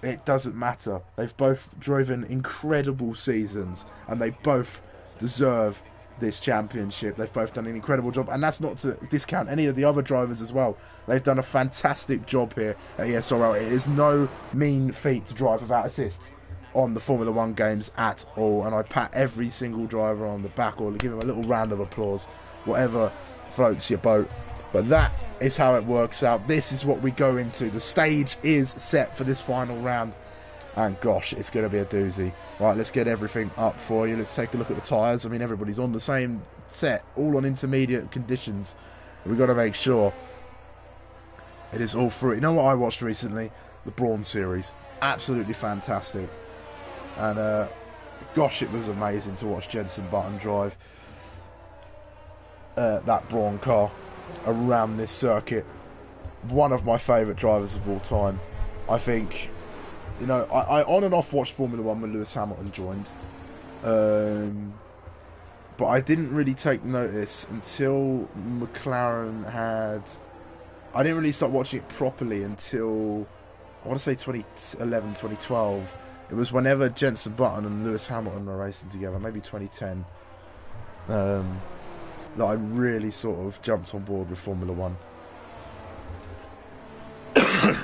it doesn't matter. They've both driven incredible seasons, and they both deserve this championship. They've both done an incredible job, and that's not to discount any of the other drivers as well. They've done a fantastic job here at ESRL. It is no mean feat to drive without assists on the Formula 1 games at all, and I pat every single driver on the back or give them a little round of applause, whatever floats your boat. But that is how it works out. This is what we go into. The stage is set for this final round, and gosh, it's going to be a doozy. Right, let's get everything up for you. Let's take a look at the tyres. I mean, everybody's on the same set, all on intermediate conditions. We've got to make sure it is all through. You know what I watched recently? The Brawn series. Absolutely fantastic. And gosh, it was amazing to watch Jenson Button drive that Brawn car around this circuit. One of my favourite drivers of all time. I think, you know, I on and off watched Formula 1 when Lewis Hamilton joined, but I didn't really take notice until McLaren had. I didn't really start watching it properly until, I want to say 2011, 2012. It was whenever Jenson Button and Lewis Hamilton were racing together, maybe 2010, that I really sort of jumped on board with Formula 1. And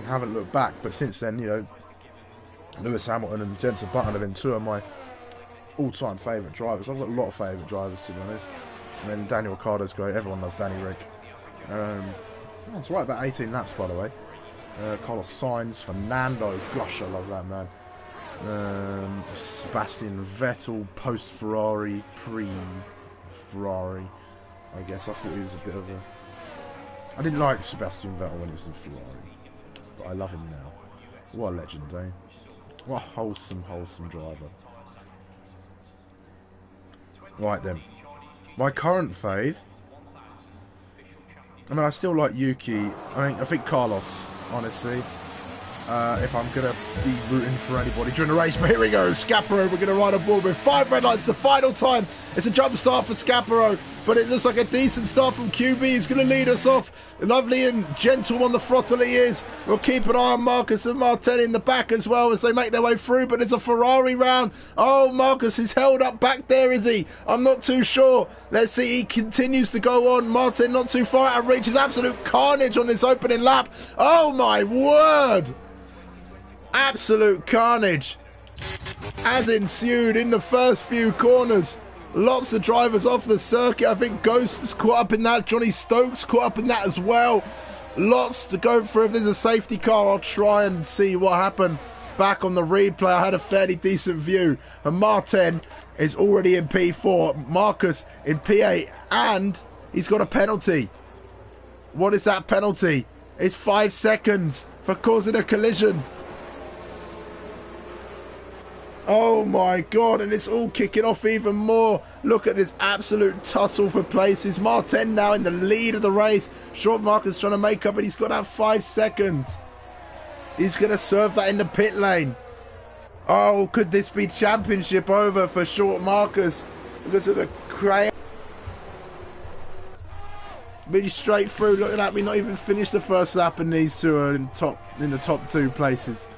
haven't looked back, but since then, you know, Lewis Hamilton and Jenson Button have been two of my all-time favourite drivers. I've got a lot of favourite drivers, to be honest. And then Daniel Ricciardo's great. Everyone loves Danny Rick. It's right about 18 laps, by the way. Carlos Sainz, Fernando, gosh, I love that man. Sebastian Vettel, post-Ferrari, pre-Ferrari, I guess. I thought he was a bit of I didn't like Sebastian Vettel when he was in Ferrari, but I love him now. What a legend, eh? What a wholesome, wholesome driver. Right then. My current fave. I mean, I still like Yuki. I think Carlos, honestly. If I'm going to be rooting for anybody during the race. But here we go. Scaparo, we're going to ride on board with 5 red lights. The final time. It's a jump start for Scaparo. But it looks like a decent start from QB. He's going to lead us off. Lovely and gentle on the throttle he is. We'll keep an eye on Marcus and Martin in the back as well as they make their way through. But it's a Ferrari round. Oh, Marcus is held up back there, is he? I'm not too sure. Let's see. He continues to go on. Martin not too far out of reach. It's absolute carnage on this opening lap. Oh, my word. Absolute carnage has ensued in the first few corners. Lots of drivers off the circuit. I think Ghost is caught up in that. Johnny Stokes caught up in that as well. Lots to go through. If there's a safety car, I'll try and see what happened back on the replay. I had a fairly decent view. And Martin is already in P4. Marcus in P8. And he's got a penalty. What is that penalty? It's 5 seconds for causing a collision. Oh my God, and it's all kicking off even more. Look at this absolute tussle for places. Martin now in the lead of the race. Short Marcus trying to make up, and he's got to have 5 seconds. He's going to serve that in the pit lane. Oh, could this be championship over for Short Marcus because of the crash? Really straight through. Look at that, we not even finished the first lap, and these two are in the top 2 places.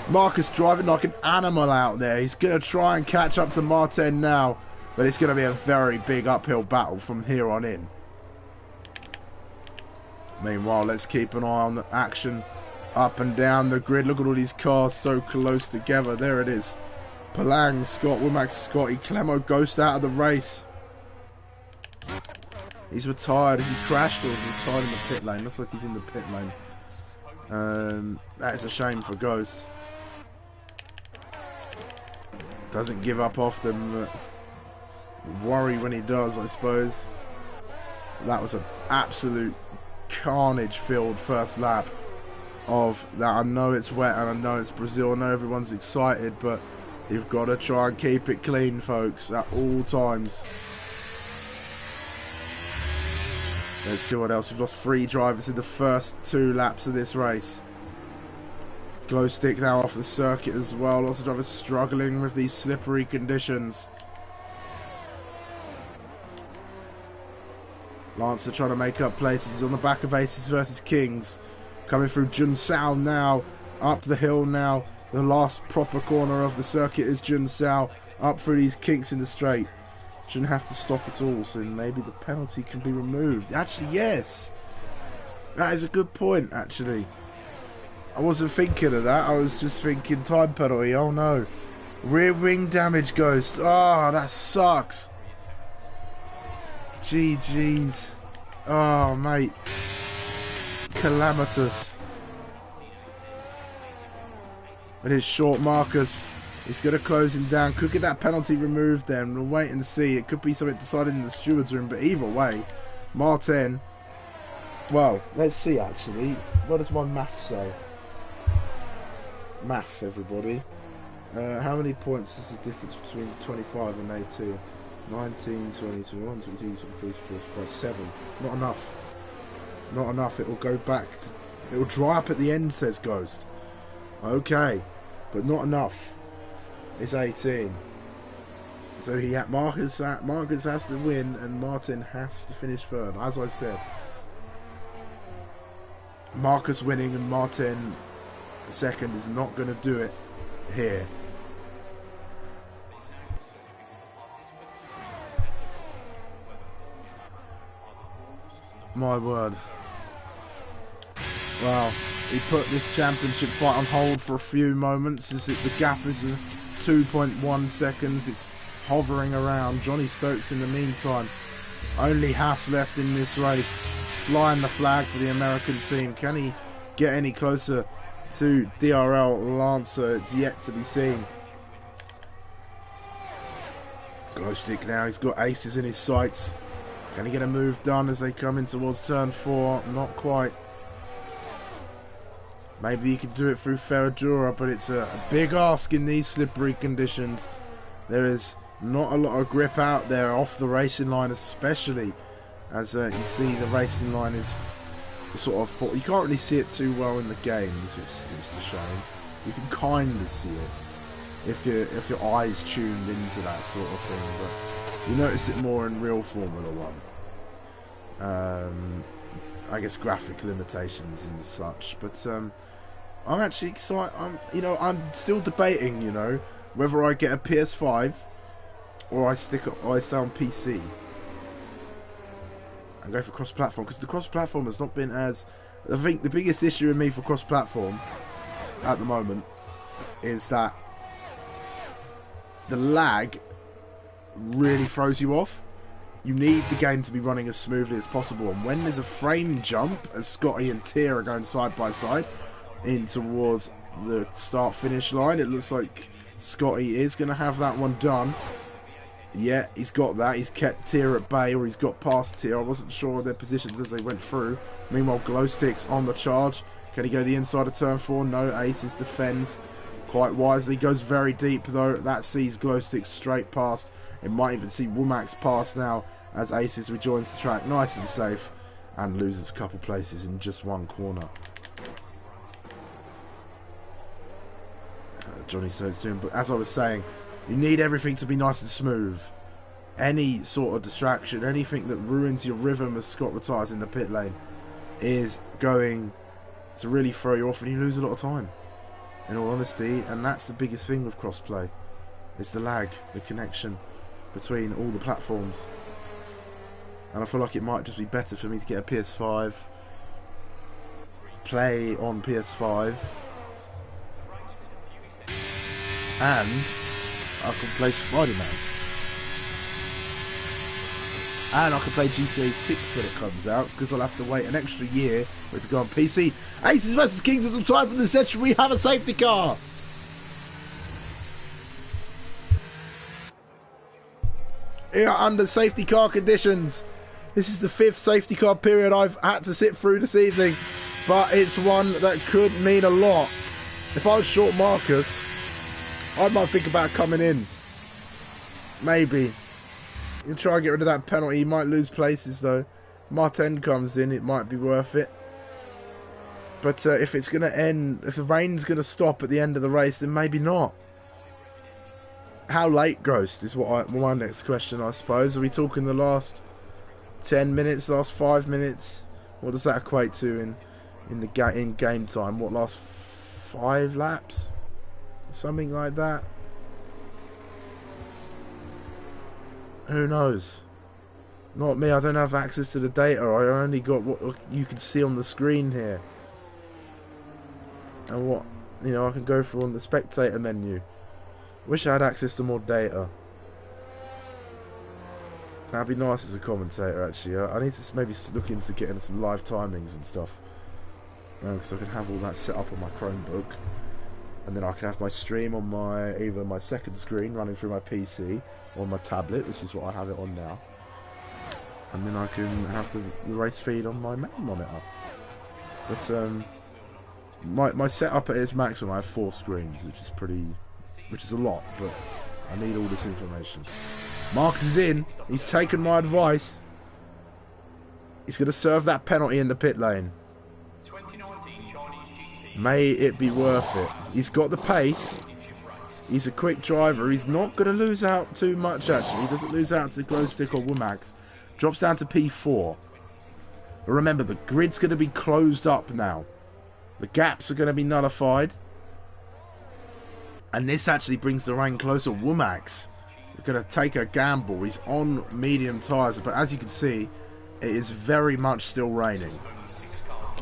Marcus driving like an animal out there. He's going to try and catch up to Martin now. But it's going to be a very big uphill battle from here on in. Meanwhile, let's keep an eye on the action up and down the grid. Look at all these cars so close together. There it is. Palang, Scott, Womack, Scotty, Clemo, Ghost out of the race. He's retired. Has he crashed or is he retired in the pit lane? Looks like he's in the pit lane. That is a shame for Ghost. Doesn't give up often, but worry when he does, I suppose. That was an absolute carnage-filled first lap of that. I know it's wet and I know it's Brazil. I know everyone's excited, but you've got to try and keep it clean, folks, at all times. Let's see what else. We've lost 3 drivers in the first 2 laps of this race. Glow stick now off the circuit as well. Lots of drivers struggling with these slippery conditions. Lancer trying to make up places. He's on the back of Aces versus Kings. Coming through Jun Sao now. Up the hill now. The last proper corner of the circuit is Jun Sao. Up through these kinks in the straight. Shouldn't have to stop at all, so maybe the penalty can be removed. Actually, yes. That is a good point, actually. I wasn't thinking of that. I was just thinking time penalty. Oh, no. Rear wing damage, Ghost. Oh, that sucks. GG's. Oh, mate. Calamitous. And it's Short Marcus. He's going to close him down. Could get that penalty removed then. We'll wait and see. It could be something decided in the steward's room. But either way, Martin. Well, let's see actually. What does my math say? Math, everybody. How many points is the difference between 25 and 18? 19, 20, 21, 22, 23, 24, 25, 7. Not enough. Not enough. It will go back. It will dry up at the end, says Ghost. Okay. But not enough. It's 18. So Marcus has to win and Martin has to finish third. As I said, Marcus winning and Martin second is not going to do it here. My word. Wow. He put this championship fight on hold for a few moments. The gap is 2.1 seconds. It's hovering around. Johnny Stokes in the meantime. Only Haas left in this race. Flying the flag for the American team. Can he get any closer to DRL Lancer? It's yet to be seen. Glow stick now. He's got aces in his sights. Can he get a move done as they come in towards turn 4? Not quite. Maybe he could do it through Ferradura, but it's a big ask in these slippery conditions. There is not a lot of grip out there off the racing line, especially as you see the racing line is sort of... You can't really see it too well in the games, which is a shame. You can kind of see it if your eyes tuned into that sort of thing, but you notice it more in real Formula 1. I guess graphic limitations and such, but I'm actually excited. I'm still debating, whether I get a PS5 or I stay on PC and go for cross-platform, because the cross-platform has not been as... I think the biggest issue in me for cross-platform at the moment is that the lag really throws you off. You need the game to be running as smoothly as possible, and when there's a frame jump, as Scotty and Tia are going side by side in towards the start-finish line, it looks like Scotty is going to have that one done. Yeah, he's got that. He's kept Tia at bay, or he's got past Tia. I wasn't sure of their positions as they went through. Meanwhile, Glowstick's on the charge. Can he go the inside of turn 4? No. Aces defends quite wisely. Goes very deep, though. That sees Glowstick straight past. It might even see Womack's pass now as Aces rejoins the track. Nice and safe. And loses a couple places in just one corner. Johnny Stone's doing, but as I was saying, you need everything to be nice and smooth. Any sort of distraction, anything that ruins your rhythm as Scott retires in the pit lane, is going to really throw you off, and you lose a lot of time, in all honesty. And that's the biggest thing with crossplay. It's the lag, the connection between all the platforms. And I feel like it might just be better for me to get a PS5, play on PS5, and I can play Spider-Man. And I can play GTA 6 when it comes out, because I'll have to wait an extra year for it to go on PC. Aces vs Kings at the time for the session. We have a safety car. Here under safety car conditions. This is the 5th safety car period I've had to sit through this evening, but it's one that could mean a lot. If I was short Marcus, I might think about coming in. Maybe. You'll try and get rid of that penalty. You might lose places though. Martin comes in, it might be worth it. But if it's going to end, if the rain's going to stop at the end of the race, then maybe not. How late, Ghost, is my next question, I suppose. Are we talking the last 10 minutes, last 5 minutes? What does that equate to in game time? What, last 5 laps? Something like that. Who knows? Not me. I don't have access to the data. I only got what you can see on the screen here. And what, I can go through on the spectator menu. Wish I had access to more data. That'd be nice as a commentator, actually. I need to maybe look into getting some live timings and stuff. Because I can have all that set up on my Chromebook. And then I can have my stream on either my second screen running through my PC or my tablet, which is what I have it on now. And then I can have the race feed on my main monitor. But my setup at its maximum, I have 4 screens, which is a lot, but I need all this information. Marcus is in. He's taken my advice. He's going to serve that penalty in the pit lane. May it be worth it. He's got the pace. He's a quick driver. He's not going to lose out too much, actually. He doesn't lose out to Glowstick or Womack. Drops down to P4. But remember, the grid's going to be closed up now. The gaps are going to be nullified. And this actually brings the rain closer. Womack's going to take a gamble. He's on medium tyres. But as you can see, it is very much still raining.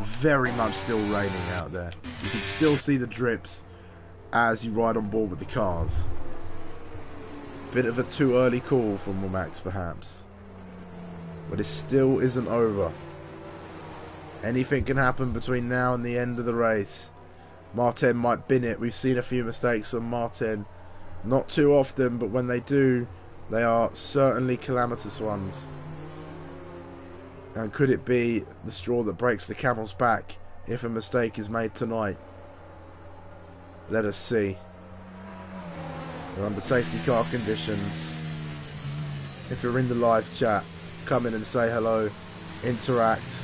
Very much still raining out there. You can still see the drips as you ride on board with the cars. Bit of a too early call from Womack, perhaps. But it still isn't over. Anything can happen between now and the end of the race. Martin might bin it. We've seen a few mistakes on Martin. Not too often, but when they do, they are certainly calamitous ones. And could it be the straw that breaks the camel's back if a mistake is made tonight? Let us see. We're under safety car conditions. If you're in the live chat, come in and say hello, interact,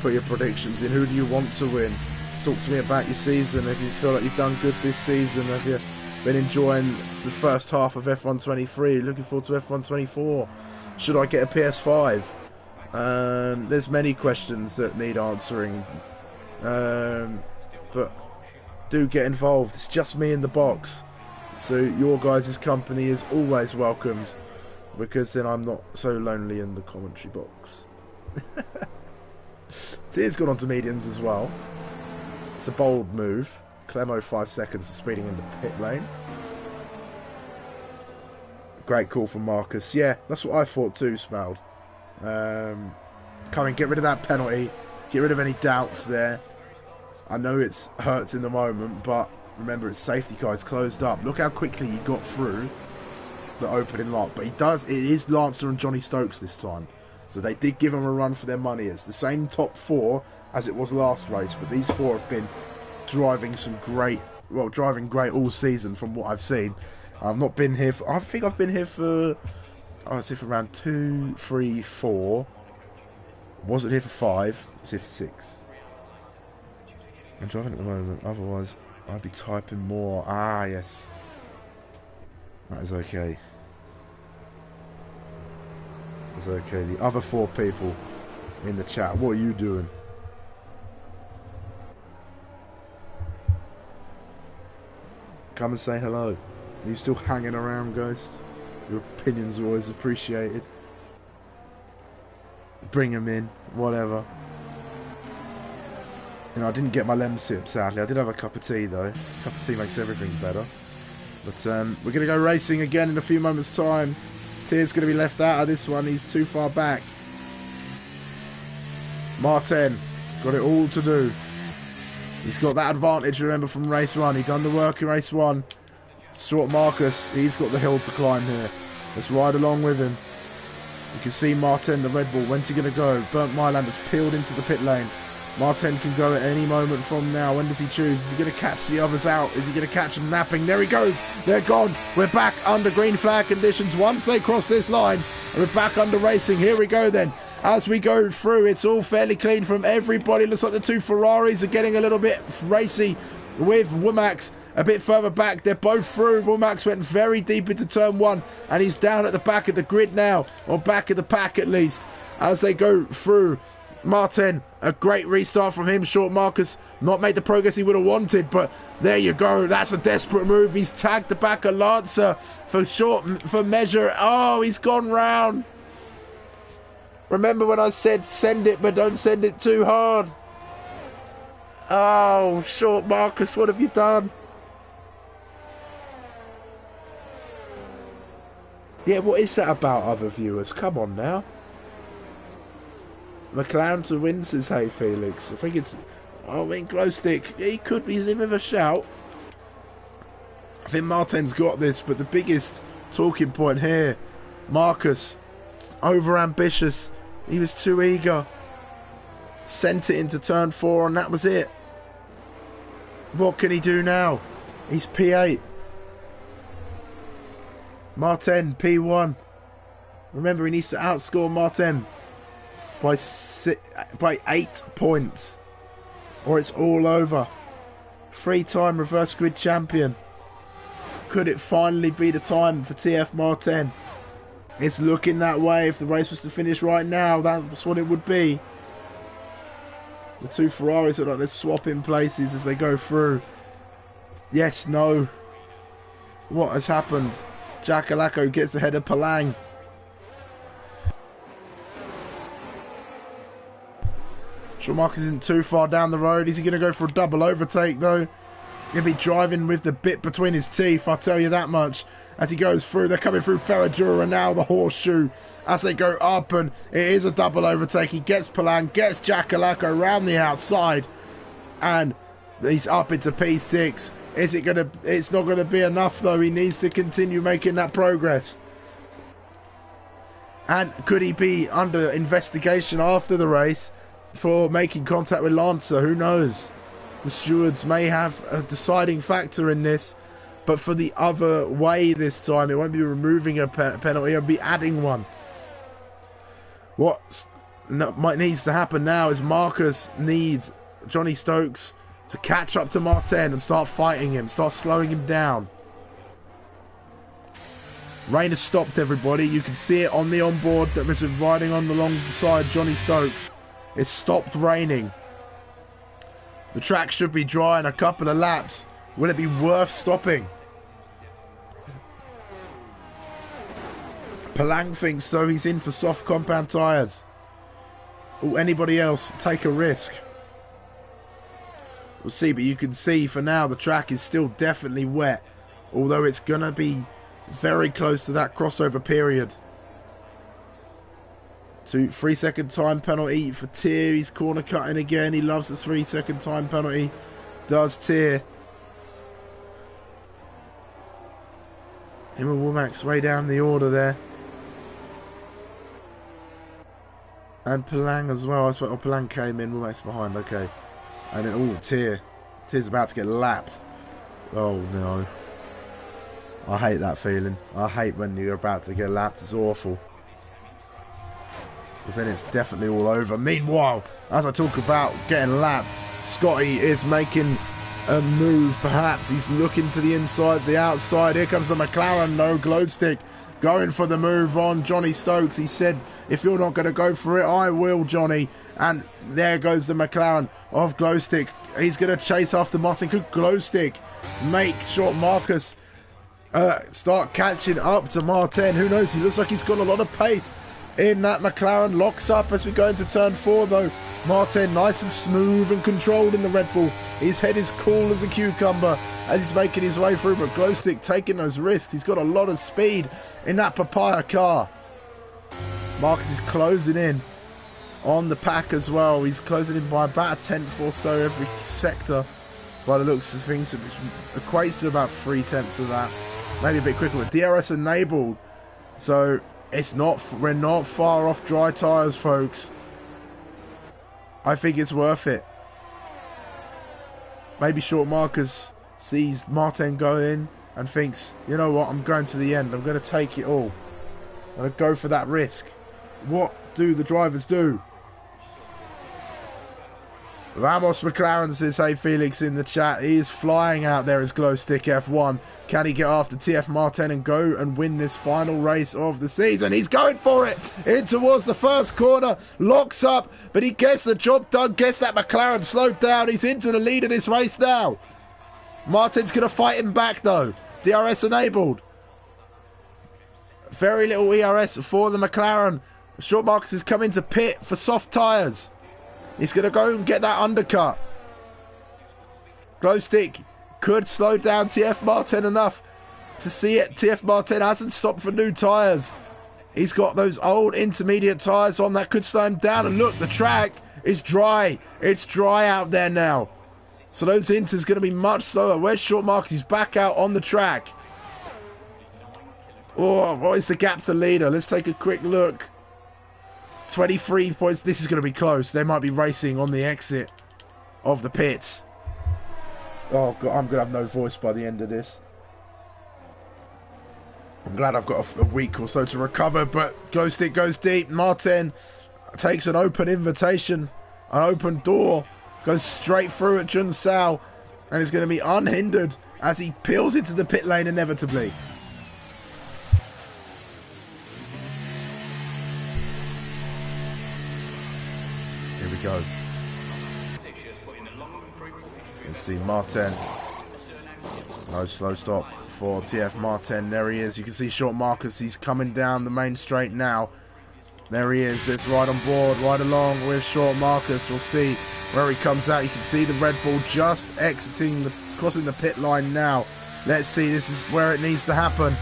put your predictions in. Who do you want to win? Talk to me about your season. If you feel like you've done good this season, have you been enjoying the first half of F1 23? Looking forward to F1 24. Should I get a PS5? There's many questions that need answering, but do get involved. It's just me in the box, so your guys' company is always welcomed, because then I'm not so lonely in the commentary box. Tier's gone on to mediums as well. It's a bold move. Clemo 5 seconds for speeding in the pit lane. Great call from Marcus. Yeah, that's what I thought too, Smelled. Come and get rid of that penalty. Get rid of any doubts there. I know it hurts in the moment, but remember, it's safety car. It's closed up. Look how quickly he got through the opening lock. But it is Lancer and Johnny Stokes this time. So they did give him a run for their money. It's the same top 4 as it was last race, but these 4 have been driving driving great all season from what I've seen. I've not been here for, I think I've been here for, I'd say for around 2, 3, 4. Wasn't here for 5, I was here for 6. I'm driving at the moment, otherwise I'd be typing more. Ah, yes. That is okay. That's okay. The other 4 people in the chat, what are you doing? Come and say hello. Are you still hanging around, Ghost? Your opinions are always appreciated. Bring them in, whatever. You know, I didn't get my lem sip, sadly. I did have a cup of tea, though. A cup of tea makes everything better. But we're going to go racing again in a few moments' time. Tier's going to be left out of this one. He's too far back. Martin, got it all to do. He's got that advantage, remember, from race 1. He done the work in race 1. Short Marcus, he's got the hill to climb here. Let's ride along with him. You can see Martin, the Red Bull. When's he going to go? Burnt Myland has peeled into the pit lane. Martin can go at any moment from now. When does he choose? Is he going to catch the others out? Is he going to catch them napping? There he goes. They're gone. We're back under green flag conditions. Once they cross this line, we're back under racing. Here we go then. As we go through, it's all fairly clean from everybody. Looks like the 2 Ferraris are getting a little bit racy with Womack a bit further back. They're both through. Womack went very deep into turn 1, and he's down at the back of the grid now, or back of the pack at least, as they go through. Martin, a great restart from him. Short Marcus not made the progress he would have wanted, but there you go. That's a desperate move. He's tagged the back of Lancer for measure. Oh, he's gone round. Remember when I said send it, but don't send it too hard? Oh, Short Marcus, what have you done? Yeah, what is that about, other viewers? Come on now. McLaren to win, says Hey Felix. I think it's... I mean, glow stick. He could be in with a shout. I think Martin's got this, but the biggest talking point here, Marcus, over ambitious. He was too eager. Sent it into turn 4, and that was it. What can he do now? He's P8. Martin, P1. Remember, he needs to outscore Martin by 8 points, or it's all over. 3-time reverse grid champion. Could it finally be the time for TF Martin? It's looking that way. If the race was to finish right now, that's what it would be. The 2 Ferraris are like they're swapping places as they go through. Yes, no. What has happened? Jackalacco gets ahead of Palang. Sure, Marcus isn't too far down the road. Is he going to go for a double overtake, though? He'll be driving with the bit between his teeth, I'll tell you that much. As he goes through, they're coming through Ferradura and now the horseshoe. As they go up, and it is a double overtake. He gets Palang, gets Jackalacco around the outside. And he's up into P6. Is it going to... It's not going to be enough, though. He needs to continue making that progress. And could he be under investigation after the race for making contact with Lancer? Who knows? The stewards may have a deciding factor in this, but for the other way this time, it won't be removing a penalty, it'll be adding one. What needs to happen now is Marcus needs Johnny Stokes to catch up to Martin and start fighting him, start slowing him down. Rain has stopped, everybody. You can see it on the onboard that was riding on the alongside Johnny Stokes. It's stopped raining. The track should be dry in a couple of laps. Will it be worth stopping? Palang thinks so. He's in for soft compound tyres. Will anybody else take a risk? We'll see, but you can see for now the track is still definitely wet, although it's going to be very close to that crossover period. 3 second time penalty for Tier. He's corner cutting again. He loves the 3 second time penalty. Does Tier. Him and Womack's way down the order there. And Palang as well. I suppose Palang came in. Womack's behind. Okay. And then, oh, Tier. Tier's about to get lapped. Oh, no. I hate that feeling. I hate when you're about to get lapped. It's awful. Because then it's definitely all over. Meanwhile, as I talk about getting lapped, Scotty is making a move. Perhaps he's looking to the inside, the outside. Here comes the McLaren. No, Glowstick going for the move on Johnny Stokes. He said, if you're not going to go for it, I will, Johnny. And there goes the McLaren of Glowstick. He's going to chase after Martin. Could Glowstick make short Marcus start catching up to Martin? Who knows? He looks like he's got a lot of pace in that McLaren. Locks up as we go into turn 4 though. Martin nice and smooth and controlled in the Red Bull. His head is cool as a cucumber as he's making his way through, but Glowstick taking those risks. He's got a lot of speed in that Papaya car. Marcus is closing in on the pack as well. He's closing in by about a tenth or so every sector by the looks of things, which equates to about 3/10 of that. Maybe a bit quicker with DRS enabled, so it's not, we're not far off dry tyres, folks. I think it's worth it. Maybe short Marcus sees Martin go in and thinks, you know what, I'm going to the end, I'm going to take it all, I'm going to go for that risk. What do the drivers do? Ramos McLaren says, hey Felix in the chat. He is flying out there as Glowstick F1. Can he get after TF Martin and go and win this final race of the season? He's going for it in towards the first corner. Locks up, but he gets the job done. Gets that McLaren slowed down. He's into the lead of this race now. Martin's going to fight him back though. DRS enabled. Very little ERS for the McLaren. Short Marcus is coming to pit for soft tyres. He's going to go and get that undercut. Glowstick could slow down TF Martin enough to see it. TF Martin hasn't stopped for new tyres. He's got those old intermediate tyres on that could slow him down. And look, the track is dry. It's dry out there now. So those inters going to be much slower. Where's Short Marcus? He's back out on the track. Oh, what is the gap to leader? Let's take a quick look. 23 points. This is going to be close. They might be racing on the exit of the pits. Oh, God, I'm going to have no voice by the end of this. I'm glad I've got a week or so to recover, but Glowstick goes deep. Martin takes an open invitation, an open door, goes straight through at Jun Sao, and is going to be unhindered as he peels into the pit lane inevitably. Go. Let's see Martin. No slow stop for TF Martin. There he is. You can see Short Marcus. He's coming down the main straight now. There he is. Let's ride on board, right along with Short Marcus. We'll see where he comes out. You can see the Red Bull just exiting, crossing the pit line now. Let's see. This is where it needs to happen.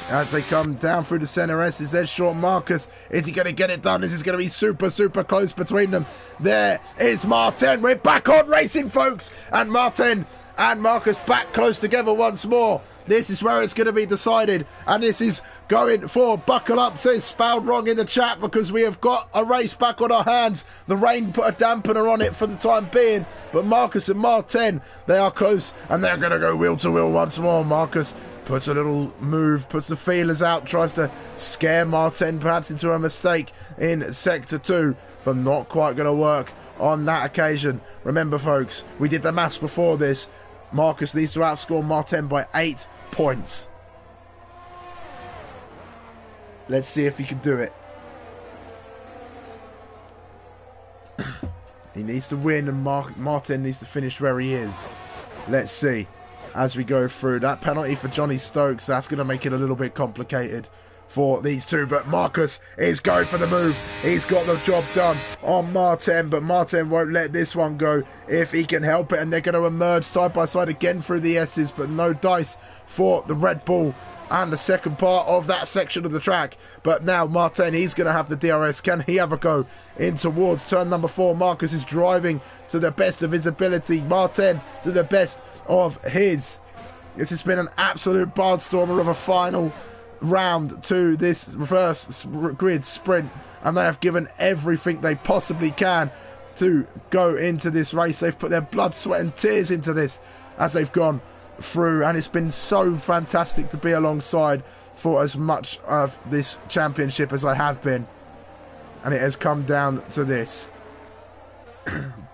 As they come down through the center S, is there Short Marcus? Is he going to get it done? This is going to be super, super close between them. There is Martin. We're back on racing, folks. And Martin and Marcus back close together once more. This is where it's going to be decided, and this is going for buckle up. Says spelled wrong in the chat because we have got a race back on our hands. The rain put a dampener on it for the time being, but Marcus and Martin, they are close, and they're going to go wheel to wheel once more. Marcus puts a little move, puts the feelers out, tries to scare Martin perhaps into a mistake in Sector 2, but not quite going to work on that occasion. Remember, folks, we did the maths before this. Marcus needs to outscore Martin by 8 points. Let's see if he can do it. He needs to win, and Martin needs to finish where he is. Let's see as we go through. That penalty for Johnny Stokes, that's going to make it a little bit complicated for these two, but Marcus is going for the move. He's got the job done on Martin, but Martin won't let this one go if he can help it, and they're going to emerge side by side again through the S's, but no dice for the Red Bull and the second part of that section of the track. But now Martin, he's going to have the DRS. Can he have a go in towards turn number 4? Marcus is driving to the best of his ability. Martin to the best of his. This has been an absolute barnstormer of a final round to this reverse grid sprint, and they have given everything they possibly can to go into this race. They've put their blood, sweat and tears into this as they've gone through, and it's been so fantastic to be alongside for as much of this championship as I have been, and it has come down to this.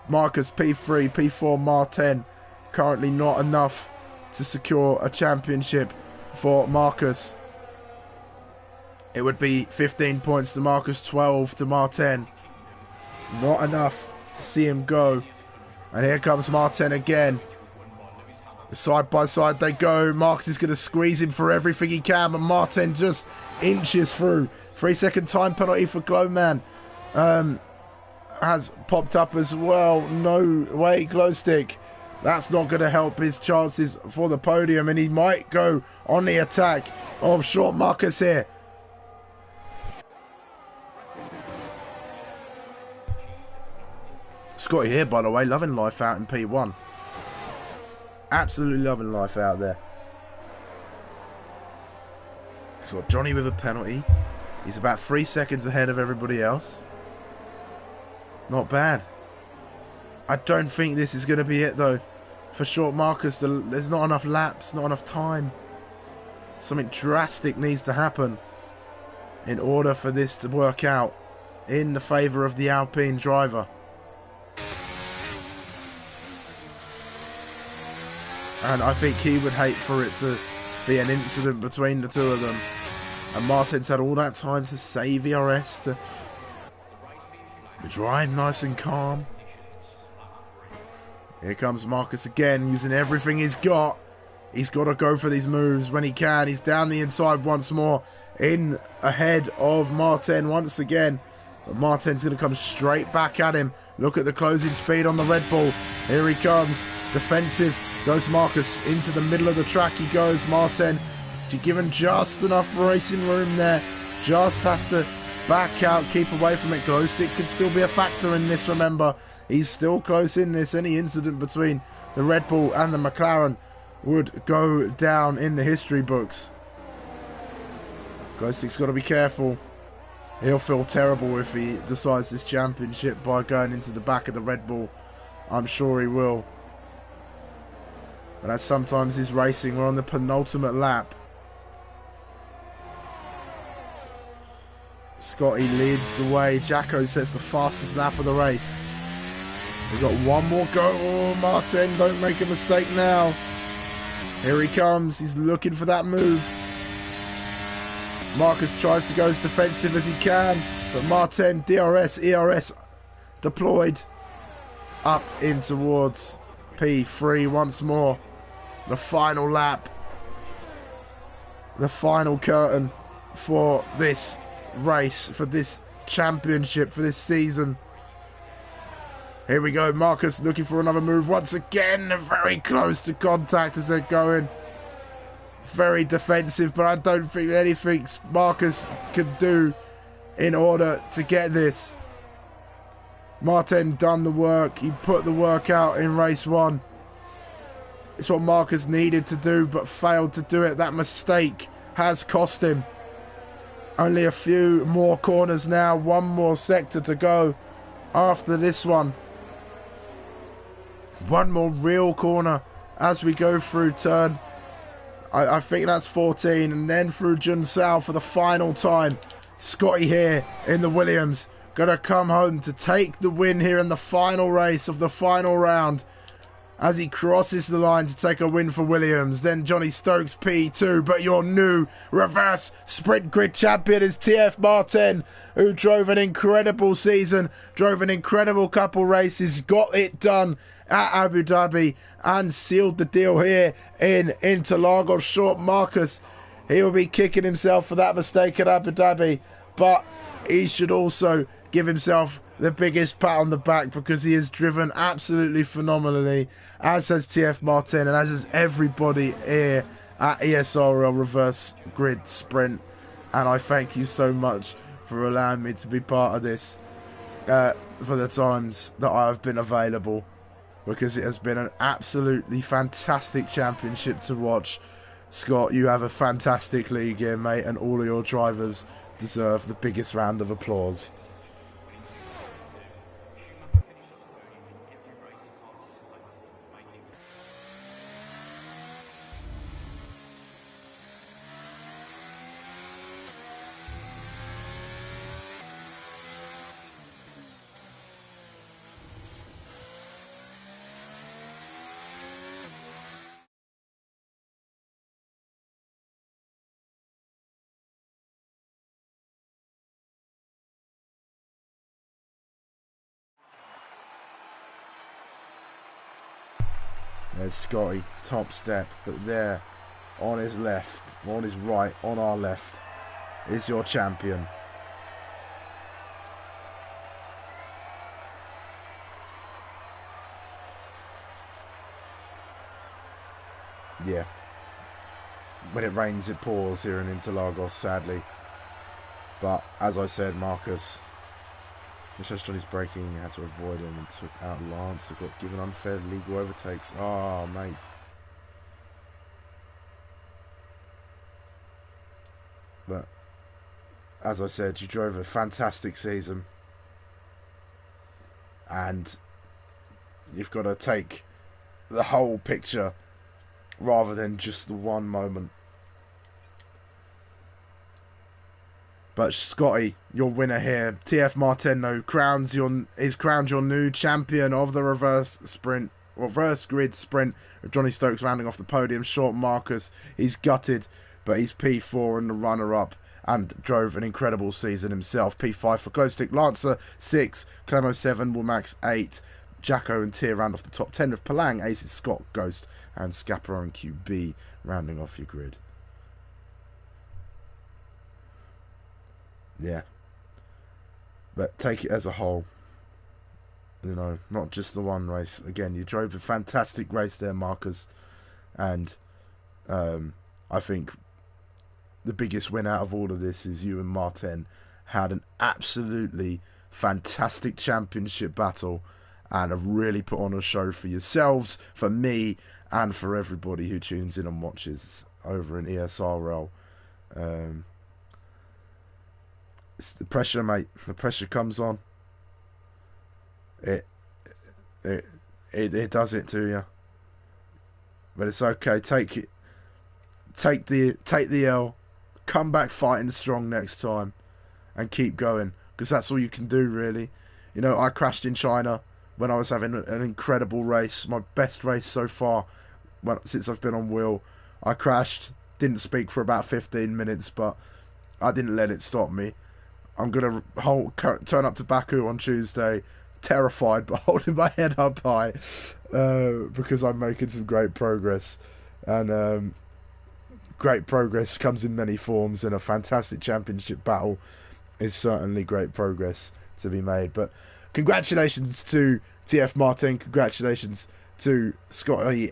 Marcus P3, P4 Martin, currently not enough to secure a championship for Marcus. It would be 15 points to Marcus, 12 to Martin. Not enough to see him go. And here comes Martin again. Side by side they go. Marcus is going to squeeze him for everything he can, but Martin just inches through. 3-second time penalty for Glowman has popped up as well. No way, Glowstick. That's not going to help his chances for the podium, and he might go on the attack of Short Marcus here. Scotty here, by the way, loving life out in P1. Absolutely loving life out there. He's got Johnny with a penalty. He's about 3 seconds ahead of everybody else. Not bad. I don't think this is going to be it, though. For Short Marcus, there's not enough laps, not enough time. Something drastic needs to happen in order for this to work out in the favour of the Alpine driver. And I think he would hate for it to be an incident between the two of them. And Martin's had all that time to save ERS, to drive nice and calm. Here comes Marcus again, using everything he's got. He's got to go for these moves when he can. He's down the inside once more, in ahead of Martin once again. But Martin's going to come straight back at him. Look at the closing speed on the Red Bull. Here he comes. Defensive goes Marcus into the middle of the track. He goes. Martin given just enough racing room there. Just has to back out, keep away from it. Glowstick could still be a factor in this, remember. He's still close in this. Any incident between the Red Bull and the McLaren would go down in the history books. Glowstick's got to be careful. He'll feel terrible if he decides this championship by going into the back of the Red Bull. I'm sure he will. But that's sometimes his racing. We're on the penultimate lap. Scotty leads the way. Jacko sets the fastest lap of the race. We've got one more go. Oh, Martin, don't make a mistake now. Here he comes. He's looking for that move. Marcus tries to go as defensive as he can, but Martin, DRS, ERS deployed up in towards P3 once more. The final lap. The final curtain for this race, for this championship, for this season. Here we go. Marcus looking for another move once again. They're very close to contact as they're going. Very defensive, but I don't think anything Marcus can do in order to get this. Martin done the work. He put the work out in race 1. It's what Marcus needed to do, but failed to do it. That mistake has cost him. Only a few more corners now. One more sector to go after this one. One more real corner as we go through turn. I think that's 14. And then through Junsao for the final time. Scotty here in the Williams. Going to come home to take the win here in the final race of the final round. As he crosses the line to take a win for Williams. Then Johnny Stokes P2. But your new reverse sprint grid champion is TF Martin, who drove an incredible season, drove an incredible couple races, got it done at Abu Dhabi and sealed the deal here in Interlagos. Short Marcus, he will be kicking himself for that mistake at Abu Dhabi, but he should also give himself the biggest pat on the back because he has driven absolutely phenomenally, as has TF Martin and as has everybody here at ESRL Reverse Grid Sprint. And I thank you so much for allowing me to be part of this for the times that I have been available, because it has been an absolutely fantastic championship to watch. Scott, you have a fantastic league here, mate, and all of your drivers deserve the biggest round of applause. There's Scotty, top step, but there, on his left, on his right, on our left, is your champion. Yeah. When it rains, it pours here in Interlagos, sadly. But, as I said, Marcus misjudged on his braking, had to avoid him and took out Lance, who got given unfair legal overtakes. Oh, mate. But, as I said, you drove a fantastic season. And you've got to take the whole picture rather than just the one moment. But Scotty, your winner here. TF Martino is crowned your new champion of the reverse grid sprint. With Johnny Stokes rounding off the podium. Short Marcus, he's gutted, but he's P4 and the runner-up, and drove an incredible season himself. P5 for Close Stick. Lancer 6, Clemo 7, Womax 8. Jacko and Tier round off the top 10 with Palang, Aces, Scott, Ghost, and Scapper and QB rounding off your grid. Yeah. But take it as a whole. You know, not just the one race. Again, you drove a fantastic race there, Marcus. And I think the biggest win out of all of this is you and Martin had an absolutely fantastic championship battle and have really put on a show for yourselves, for me, and for everybody who tunes in and watches over in ESRL. It's the pressure, mate. The pressure comes on. It does it to you. But it's okay. Take it. Take the L. Come back fighting strong next time, and keep going, because that's all you can do, really. You know, I crashed in China when I was having an incredible race, my best race so far since I've been on wheel. I crashed, didn't speak for about 15 minutes, but I didn't let it stop me. I'm going to turn up to Baku on Tuesday, terrified, but holding my head up high, because I'm making some great progress. And great progress comes in many forms, and a fantastic championship battle is certainly great progress to be made. But congratulations to TF Martin, congratulations to Scotty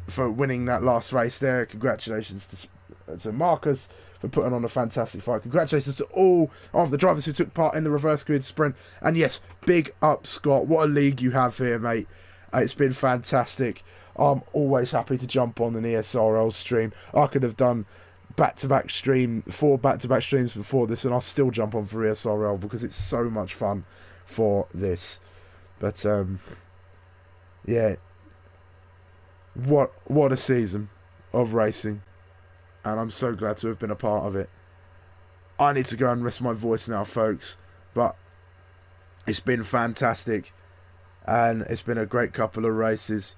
for winning that last race there, congratulations to Marcus for putting on a fantastic fight. Congratulations to all of the drivers who took part in the reverse grid sprint. And yes, big up, Scott. What a league you have here, mate. It's been fantastic. I'm always happy to jump on an ESRL stream. I could have done four back-to-back streams before this, and I'll still jump on for ESRL because it's so much fun for this. But yeah, what a season of racing, and I'm so glad to have been a part of it. I need to go and rest my voice now, folks, but it's been fantastic, and it's been a great couple of races.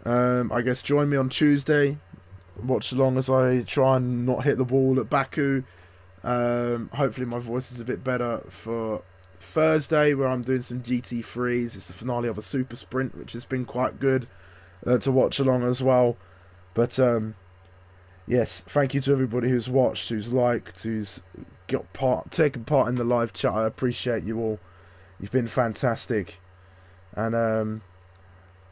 I guess join me on Tuesday. Watch along as I try and not hit the wall at Baku. Hopefully my voice is a bit better for Thursday, where I'm doing some GT3s. It's the finale of a super sprint, which has been quite good to watch along as well. But yes, thank you to everybody who's watched, who's liked, who's taken part in the live chat. I appreciate you all. You've been fantastic. And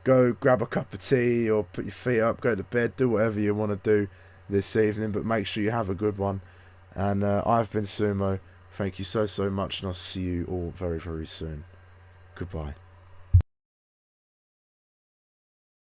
go grab a cup of tea or put your feet up, go to bed, do whatever you want to do this evening, but make sure you have a good one. And I've been Sumo. Thank you so much, and I'll see you all very, very soon. Goodbye.